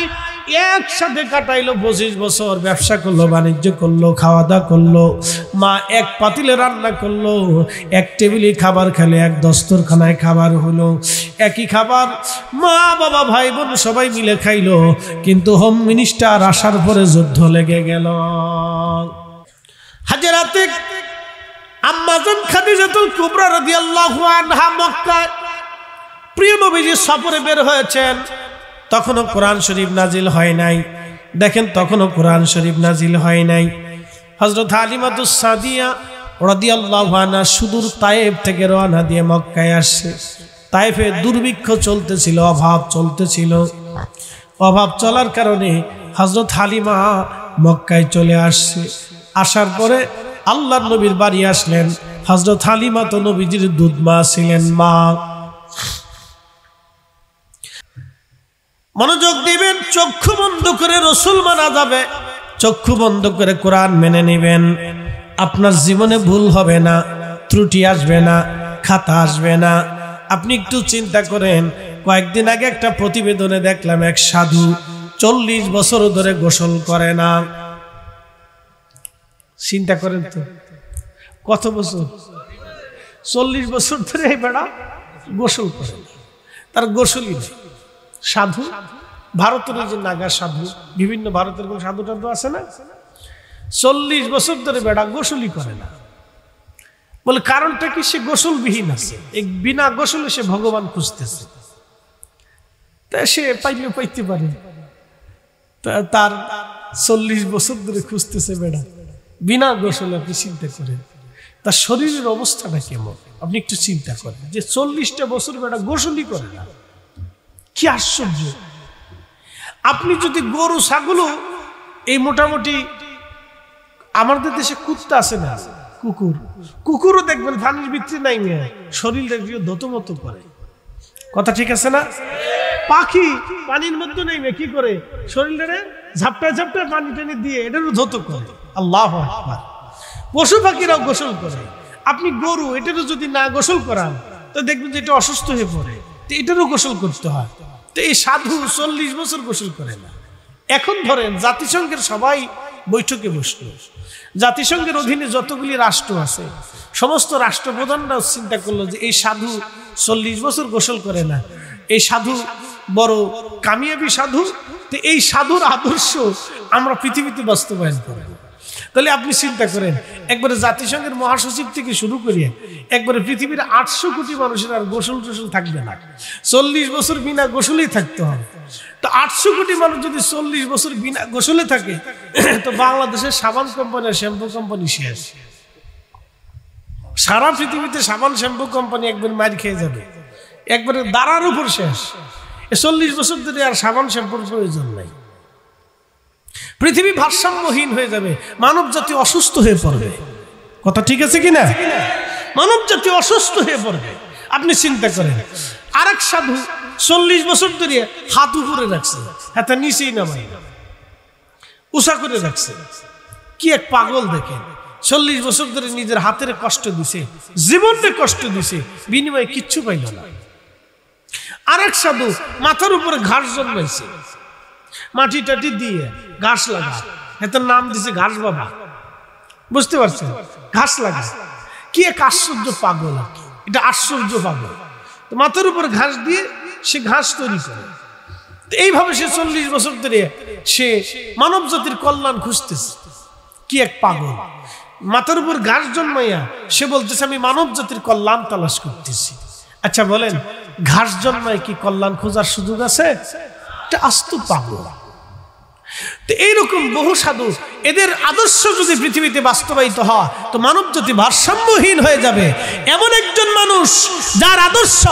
একসাথে কাটাইলো 25 বছর, ব্যবসা করলো, বাণিজ্য করলো, খাওয়া দাওয়া করলো। মা এক পাতিলে রান্না করলো, এক টেবিলে খাবার খেলে, এক দস্তরখানায় খাবার হলো, একই খাবার মা বাবা ভাই বোন সবাই মিলে খাইলো। কিন্তু হোম মিনিস্টার আসার পরে যুদ্ধ লেগে গেল। হাজরাতে আম্মা জান খাদিজাতুল কুবরা রাদিয়াল্লাহু আনহা মক্কায় প্রিয় নবীজি সফরে বের হয়েছেন। তখনও কোরআন শরীফ নাজিল হয় নাই। দেখেন তখনও কোরআন শরীফ নাজিল হয় নাই। হযরত হালিমাতুস সাদিয়া রাদিয়াল্লাহু আনহা সুদূর তায়েফ থেকে রওনা দিয়ে মক্কায় আসছে। তায়েফে দুর্ভিক্ষ চলতেছিল, অভাব চলতেছিল। অভাব চলার কারণে হযরত হালিমা মক্কায় চলে আসছে। আসার পরে আল্লাহর নবীর বাড়ি আসলেন। হযরত হালিমা তো নবীজির দুধ মা ছিলেন, মা। মনোযোগ দিবেন, চক্ষু বন্ধ করে রসুল মানা যাবে, চক্ষু বন্ধ করে কোরআন মেনে নেবেন। আপনার জীবনে ভুল হবে না, ত্রুটি আসবে না, খাতা আসবে না। আপনি একটু চিন্তা করেন, কয়েকদিন আগে একটা প্রতিবেদনে দেখলাম এক সাধু 40 বছর ধরে গোসল করে না। চিন্তা করেন তো কত বছর? 40 বছর ধরে এই বেড়া গোসল করে, তার গোসলই নেই। সাধু, ভারতের যে নাগা সাধু, বিভিন্ন ভারতের কোন সাধু টাধু আছে না, 40 বছর ধরে বেড়া গোসলই করে না। বলে কারণটা কি? সে গোসলবিহীন আছে, এক বিনা গোসলে সে ভগবান খুঁজতেছে। তা সে পাইলেও পাইতে পারে, তার 40 বছর ধরে খুঁজতেছে বেড়া বিনা গোসলে। আপনি চিন্তা করেন তার শরীরের অবস্থাটা কেমন, আপনি একটু চিন্তা করেন যে 40টা বছর বেড়া গোসলই করে না। কি আশ্চর্য! আপনি যদি গরু ছাগল, এই মোটামুটি আমাদের দেশে কুত্তা আছে না, কুকুর, কুকুরও দেখবেন পানির ভিতরে নাই মেয়ে, শরীরটা ধতমত করে। কথা ঠিক আছে না? পাখি পানির মধ্যে নেই মেয়ে কি করে? শরীরটা ঝাপটায় ঝাপটায় পানি টানি দিয়ে এটারও ধত করে। আল্লাহু আকবার! পশু পাখিরাও গোসল করে। আপনি গরু, এটারও যদি না গোসল করান তো দেখবেন যে এটা অসুস্থ হয়ে পড়ে, তো এটারও গোসল করতে হয়। তো এই সাধু 40 বছর গোসল করে না। এখন ধরেন জাতিসংঘের সবাই বৈঠকে বসলো, জাতিসংঘের অধীনে যতগুলি রাষ্ট্র আছে সমস্ত রাষ্ট্রপ্রধানরাও চিন্তা করলো যে এই সাধু 40 বছর গোসল করে না, এই সাধু বড় কামিয়াবি সাধু, তো এই সাধুর আদর্শ আমরা পৃথিবীতে বাস্তবায়ন করব। তাহলে আপনি চিন্তা করেন, একবারে জাতিসংঘের মহাসচিব থেকে শুরু করিয়ে একবারে পৃথিবীর 800 কোটি মানুষের আর গোসল টোসল থাকবে না, 40 বছর বিনা গোসলেই থাকতে হবে। তো 800 কোটি মানুষ যদি 40 বছর বিনা গোসলে থাকে, তো বাংলাদেশের সাবান কোম্পানি আর শ্যাম্পু কোম্পানি শেষ। সারা পৃথিবীতে সাবান শ্যাম্পু কোম্পানি একবার মার খেয়ে যাবে, একবারে দাঁড়ার উপর শেষ। 40 বছর ধরে আর সাবান শ্যাম্পুর প্রয়োজন নাই। পৃথিবী ভারসাম্যহীন হয়ে যাবে, মানব জাতি অসুস্থ হয়ে পড়বে। কথা ঠিক আছে কিনা? মানব জাতি অসুস্থ হয়ে পড়বে। আপনি চিন্তা করেন, আরেক সাধু 40 বছর ধরে হাত উপরে রাখছে, হাতে নিচেই নামাই উষা করে রাখছে। কি এক পাগল দেখেন, 40 বছর ধরে নিজের হাতের কষ্ট দিছে, জীবনের কষ্ট দিছে, বিনিময়ে কিচ্ছু পাইল না। আরেক সাধু মাথার উপরে ঘাস জন্মাইছে, মাটি টাটি দিয়ে ঘাস লাগা, এটার নাম দিছে ঘাস বাবা। বুঝতে পারছেন? ঘাস লাগা কি এক আশ্চর্য পাগল, এটা আশ্চর্য পাগল। তো মাথার উপর ঘাস দিয়ে সে ঘাস তৈরি করে। এইভাবে সে 40 বছর ধরে সে মানব জাতির কল্যাণ খুঁজতেছে। কি এক পাগল, মাথার উপর ঘাস জন্মাইয়া সে বলতেছে আমি মানব জাতির কল্যাণ তালাশ করতেছি। আচ্ছা বলেন, ঘাস জন্মায় কি কল্যাণ খোঁজার সুযোগ আছে? এটা আস্ত পাগল। তো এইরকম বহু সাধু, এদের আদর্শ যদি পৃথিবীতে বাস্তবায়িত হয় তো মানব জাতি ভারসাম্যহীন হয়ে যাবে। এমন একজন মানুষ যার আদর্শ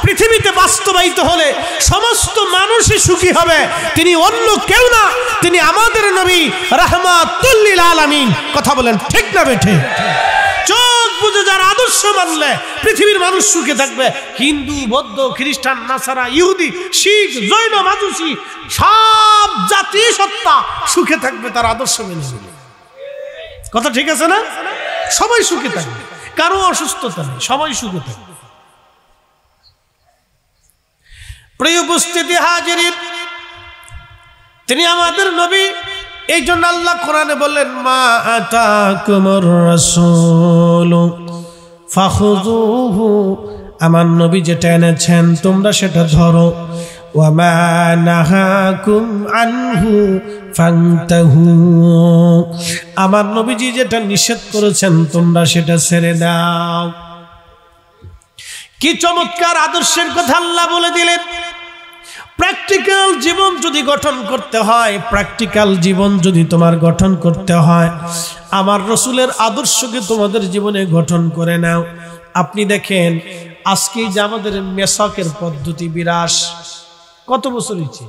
পৃথিবীতে বাস্তবায়িত হলে সমস্ত মানুষই সুখী হবে, তিনি অন্য কেউ না, তিনি আমাদের নবী রাহমাতুল লিল আলামিন। কথা বলেন ঠিক না বেঠে? চোখ বুঝে যার আদর্শ মানলে পৃথিবীর মানুষ সুখে থাকবে। হিন্দু, বৌদ্ধ, খ্রিস্টান, নাসারা, ইহুদি, শিখ, জৈন, মাজুসি সব জাতি সত্তা সুখে থাকবে তার আদর্শ মেনে নিলে। কথা ঠিক আছে না? সবাই সুখে থাকবে, কারো অসুস্থতা নেই, সবাই সুখে থাকবে। প্রিয় উপস্থিতি হাজিরিন, তিনি আমাদের নবী। এই জন্য আল্লাহ কোরআনে বললেন মা আতাকুমুর রাসূলু ফাখুযুহু, আমার নবী যেটা এনেছেন তোমরা সেটা ধরো। ওয়া মা নাহাকুম আনহু ফান্তাহু, আমার নবীজি যেটা নিষেধ করেছেন তোমরা সেটা ছেড়ে দাও। কি চমৎকার আদর্শের কথা আল্লাহ বলে দিলেন। প্র্যাকটিক্যাল জীবন যদি গঠন করতে হয়, প্র্যাকটিক্যাল জীবন যদি তোমার গঠন করতে হয়, আমার রসুলের আদর্শকে তোমাদের জীবনে গঠন করে নাও। আপনি দেখেন আজকে যে আমাদের মেসাকের পদ্ধতি বিরাস, কত বছর হয়েছে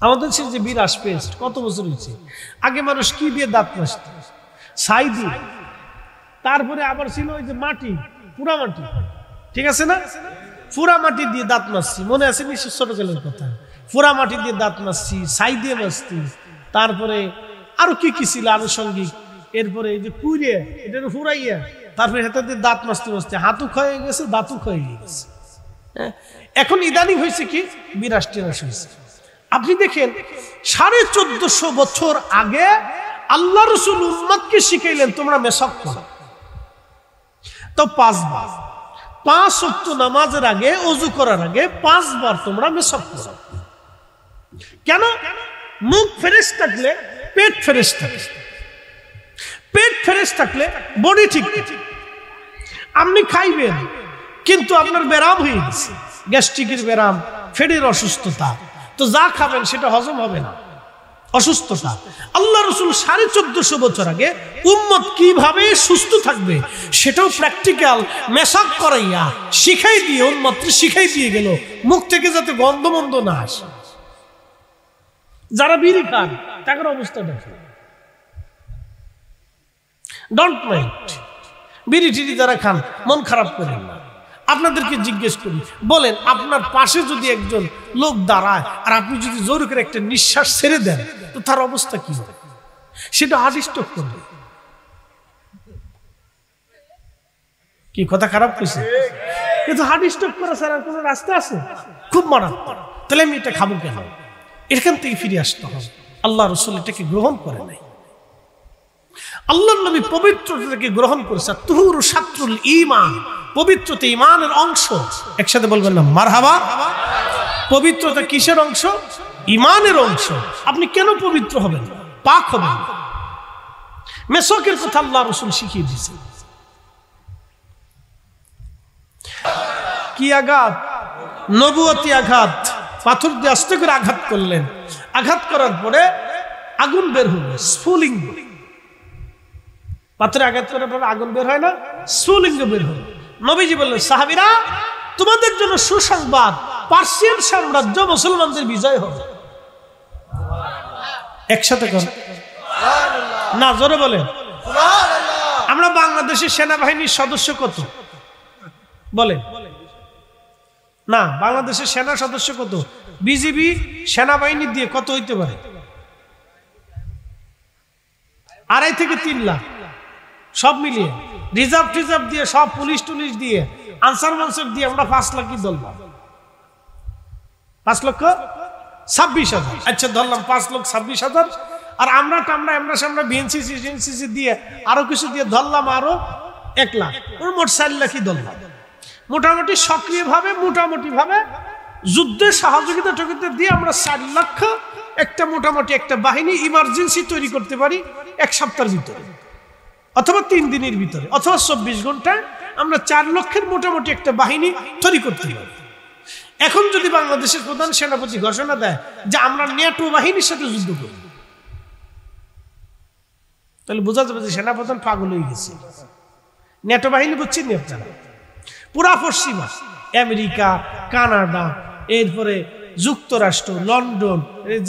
আমাদের সে যে বিরাস পেস্ট, কত বছর হয়েছে? আগে মানুষ কি দিয়ে দাঁত মাজত? ছাই দিয়ে। তারপরে আবার ছিল ওই যে মাটি, পুরা মাটি, ঠিক আছে না? ফুরা মাটি দিয়ে দাঁত মাজছি, মনে আছে নিশ্চয় ছোটকালের কথা। ফুরা মাটি দিয়ে দাঁত মাজছি, ছাই দিয়ে মাজছি। তারপরে আরো কি কি ছিল আনুষঙ্গিক, এরপরে এই যে কুড়িয়ে এটা ফুরাইয়া তারপরে হাতে দিয়ে দাঁত মাজতে মাজতে হাতু ক্ষয়ে গেছে, দাঁতু ক্ষয়ে গেছে। এখন ইদানিং হয়েছে কি বিরাস টিরাস হয়েছে। আপনি দেখেন 1450 বছর আগে আল্লাহ রসুল উম্মতকে শিখাইলেন তোমরা মেসাক করো, তো 5 বার, 5 ওয়াক্ত নামাজের আগে ওযু করার আগে 5 বার তোমরা মেসাক করো। কেন? মুখ ফ্রেশ থাকলে পেট ফ্রেশ থাকে, পেট ফ্রেশ থাকলে বডি ঠিক। আপনি খাইবেন কিন্তু আপনার ব্যারাম হয়ে গেছে, গ্যাস্ট্রিকের ব্যারাম, ফেডের অসুস্থতা, তো যা খাবেন সেটা হজম হবে না, অসুস্থতা। আল্লাহ রসুল 1450 বছর আগে উম্মত কিভাবে সুস্থ থাকবে সেটাও প্র্যাকটিক্যাল মেসাক করাইয়া শিখাই দিয়ে উম্মত শিখাই দিয়ে গেল, মুখ থেকে যাতে গন্ধ মন্দ না আসে। যারা বিড়ি খান তাদের অবস্থা দেখে, ডোন্ট মাইন্ড, বিড়ি টিড়ি যারা খান মন খারাপ করেন না। আপনাদেরকে জিজ্ঞেস করি, বলেন আপনার পাশে যদি একজন লোক দাঁড়ায় আর আপনি যদি জোর করে একটা নিঃশ্বাস ছেড়ে দেন তো তার অবস্থা কি হবে? সেটা হার্ট স্ট্রোক করবে। কি কথা খারাপ হয়েছে? কিন্তু হার্ট স্ট্রোক করা ছাড়া কোনো রাস্তা আছে? খুব মারাত্মক। তাহলে আমি এটা খাবো কেন? এখান থেকে ফিরে আসতে হবে। আল্লাহ রাসূল এটাকে গ্রহণ করে নাই। আল্লাহর নবী পবিত্রতাকে গ্রহণ করেছে। তুহুরু শাত্রুল ঈমান, পবিত্রতা ঈমানের অংশ। একসাথে বলবেন না মারহাবা। পবিত্রতা কিসের অংশ? ঈমানের অংশ। আপনি কেন পবিত্র হবেন, পাক হবেন? মেসওয়াকের কথা আল্লাহ রাসূল শিখিয়ে দিয়েছেন। কি আঘাত? নবুয়তি আঘাত। পাথর দিয়ে আস্তে করে আঘাত করলেন। আঘাত করার পরে আগুন বের হলো, স্ফুলিঙ্গ। পাথরে আঘাত করার পরে আগুন বের হয় না, স্ফুলিঙ্গ বের হলো। নবীজি বললেন, সাহাবীরা তোমাদের জন্য সুসংবাদ, পার্সিয়ান সাম্রাজ্য মুসলমানদের বিজয় হবে। একসাথে কর না, জোরে বলেন। আমরা বাংলাদেশের সেনাবাহিনীর সদস্য কত বলেন? না, বাংলাদেশের সেনা সদস্য কত? বিজিবি সেনাবাহিনী দিয়ে কত হইতে পারে? 2.5 থেকে 3 লাখ সব মিলিয়ে, রিজার্ভ দিয়ে, সব পুলিশ টুলিশ দিয়ে, আনসার মানসার দিয়ে আমরা 5 লাখই ধরলাম। 5,26,000। আচ্ছা ধরলাম 5,26,000। আর আমরা বিএনসিসি দিয়ে আরো কিছু দিয়ে ধরলাম আরো 1 লাখ। মোট 4 লাখই ধরলাম। মোটামুটি সক্রিয়ভাবে মোটামুটি ভাবে যুদ্ধে সহযোগিতা দিয়ে আমরা 4 লক্ষ একটা মোটামুটি একটা বাহিনী ইমার্জেন্সি তৈরি করতে পারি 1 সপ্তাহের ভিতরে, অথবা 3 দিনের ভিতরে, অথবা 24 ঘন্টায় আমরা 4 লক্ষের মোটামুটি একটা বাহিনী তৈরি করতে পারি। এখন যদি বাংলাদেশের প্রধান সেনাপতি ঘোষণা দেয় যে আমরা ন্যাটো বাহিনীর সাথে যুদ্ধ করব, তাহলে বোঝা যাবে যে সেনাপ্রধান পাগল হয়ে গেছে। ন্যাটো বাহিনী বুঝছেন না আপনারা? পুরা পশ্চিমা আমেরিকা, কানাডা, এরপরে যুক্তরাষ্ট্র, লন্ডন,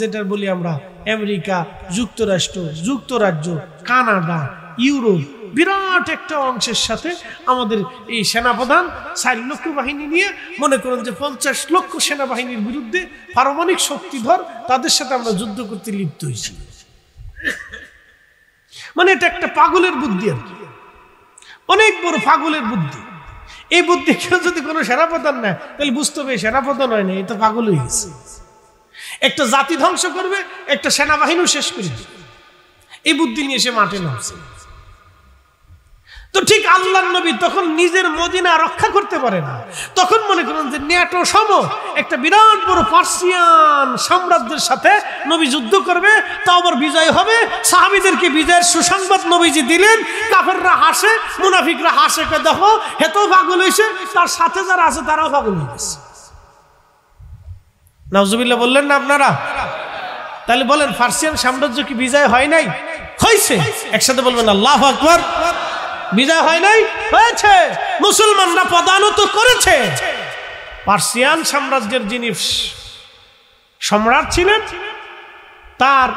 যেটা বলি আমরা আমেরিকা, যুক্তরাষ্ট্র, যুক্তরাজ্য, কানাডা, ইউরোপ, বিরাট একটা অংশের সাথে আমাদের এই সেনাপ্রধান 4 লক্ষ বাহিনী নিয়ে, মনে করেন যে 50 লক্ষ সেনাবাহিনীর বিরুদ্ধে পারমাণবিক শক্তিধর তাদের সাথে আমরা যুদ্ধ করতে লিপ্ত হয়েছি। মানে এটা একটা পাগলের বুদ্ধি আর কি, অনেক বড় পাগলের বুদ্ধি। এই বুদ্ধি কেউ যদি কোনো সেনাপ্রধান নেয় তাহলে বুঝতে হবে সেনাপ্রধান হয় না, এটা পাগল হয়ে গেছে। একটা জাতি ধ্বংস করবে, একটা সেনাবাহিনীও শেষ করে দেবে, এই বুদ্ধি নিয়ে সে মাঠে নামছে। তো ঠিক আল্লাহর নবী তখন নিজের মদিনা রক্ষা করতে পারে না, তখন মনে করেন যে ন্যাটো সম একটা বিরাট বড় পার্সিয়ান সাম্রাজ্যের সাথে নবী যুদ্ধ করবে, তাও আবার বিজয় হবে। সাহাবীদেরকে বিজয়ের সুসংবাদ নবীজি দিলেন। কাফেররা হাসে, মুনাফিকরা হাসে, দেখো হেতেও পাগল হয়েছে, তার সাথে যারা আছে তারাও পাগল হয়ে গেছে। নাউজুবিল্লাহ বললেন না আপনারা? তাহলে বলেন পার্সিয়ান সাম্রাজ্য কি বিজয় হয় নাই? হয়েছে। একসাথে বলবেন আল্লাহু আকবার। বিজয় হয় নাই? হয়েছে। মুসলমানরা পদানত করেছে। পার্সিয়ান সাম্রাজ্যের যিনি সম্রাট ছিলেন, তার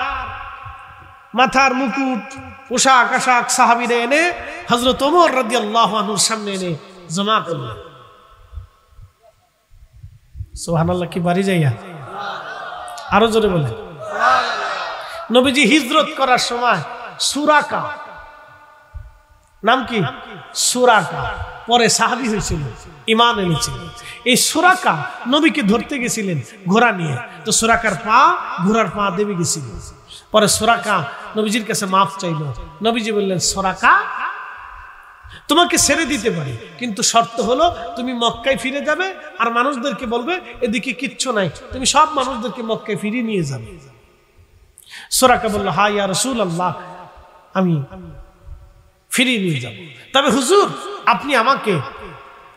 মাথার মুকুট, পোশাক আশাক সাহাবীরা এনে হযরত ওমর রাদিয়াল্লাহু আনহুর সামনে এনে জমা করলেন। সুবহানাল্লাহ কি বাড়ি যাইয়া? আরো জোরে বলেন। নবীজি হিজরত করার সময় সুরাকা, নাম কি? সুরাকা, পরে সাহাবী হয়েছিল, ঈমান এনেছিল। এই সুরাকা নবীকে ধরতে গেছিলেন ঘোড়া নিয়ে, তো সুরাকার পা ঘোড়ার পা দেবে গেছিল। পরে সুরাকা নবীজির কাছে মাফ চাইল। নবীজি বললেন, সুরাকা তোমাকে ছেড়ে দিতে পারি, কিন্তু শর্ত হলো তুমি মক্কায় ফিরে যাবে, আর মানুষদেরকে বলবে এদিকে কিচ্ছু নাই, তুমি সব মানুষদেরকে মক্কায় ফিরিয়ে নিয়ে যাবে। সুরাকা বলল, হ্যাঁ ইয়া রাসূলুল্লাহ, আমি ফিরিয়ে নিয়ে যাব। তবে হুজুর আপনি আমাকে,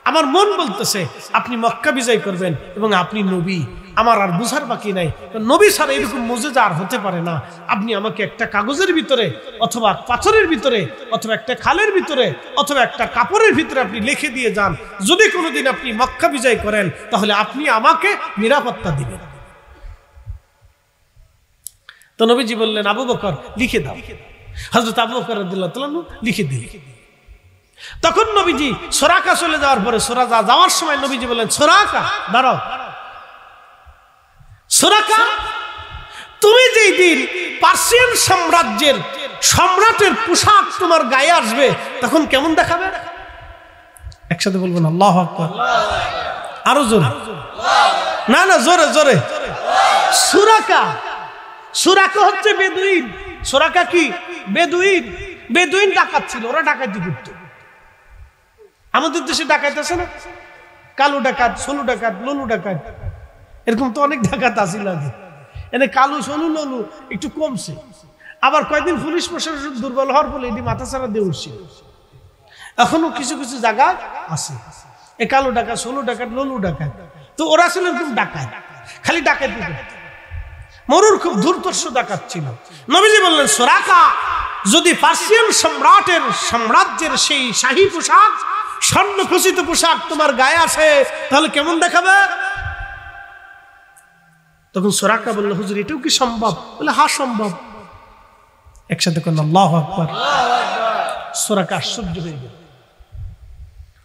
আমার মন বলতেছে আপনি মক্কা বিজয় করবেন এবং আপনি নবী, আমার আর বুঝার বাকি নাই, নবী ছাড়া এরকম মুজিজা আর হতে পারে না। আপনি আমাকে একটা কাগজের ভিতরে অথবা পাথরের ভিতরে অথবা একটা খালের ভিতরে অথবা একটা কাপড়ের ভিতরে আপনি লিখে দিয়ে যান, যদি কোনোদিন আপনি মক্কা বিজয় করেন তাহলে আপনি আমাকে নিরাপত্তা দিবেন। তো নবীজি বললেন, আবু বকর লিখে দাও। হযরত আবু বকর রাদিয়াল্লাহু তাআলা লিখে দিলেন। তখন নবীজি সুরাকা চলে যাওয়ার পরে, সুরাকা যাওয়ার সময় নবীজি বললেন, সুরাকা দাঁড়াও। সুরাকা, তুমি যেই দিন পার্সিয়ান সাম্রাজ্যের সম্রাটের পোশাক তোমার গায়ে আসবে তখন কেমন দেখাবে? একসাথে বলবেন আল্লাহু আকবার। আরো জোরে, না না জোরে জোরে। সুরাকা, সুরাকা হচ্ছে বেদুইন। সুরাকা কি? বেদুইন। বেদুইন ডাকাত ছিল, ওরা ডাকাতি করত। আমাদের দেশে ডাকাত আছে না, কালো ডাকাত, সোলু ডাকাত, ললু ডাকাত, এরকম তো অনেক ডাকাত আছে লাগে। এনে কালো, সোলু, ললু একটু কমছে। আবার কয়েকদিন পুলিশ প্রশাসন দুর্বল হওয়ার ফলে এটি মাথা ছাড়া দিয়ে উঠছে। এখনো কিছু কিছু জায়গা আছে এ কালো ডাকাত, সোলু ডাকাত, ললু ডাকাত। তো ওরা ছিল এরকম ডাকাত, খালি ডাকাতি করত। মরুর খুব ধূর্তস্য ডাকাত ছিল। নবীজি বললেন, সুরাকা যদি পার্সিয়ান সম্রাটের সাম্রাজ্যের সেই শাহী পোশাক, স্বর্ণ খচিত পোশাক তোমার গায়ে আছে, তাহলে কেমন দেখাবে? তখন সুরাকা বলল, হুজুর এটাও কি সম্ভব? বলে, হ্যাঁ সম্ভব। একসাথে কোন আল্লাহু আকবার। সুরাকা আশ্চর্য হয়ে গেল।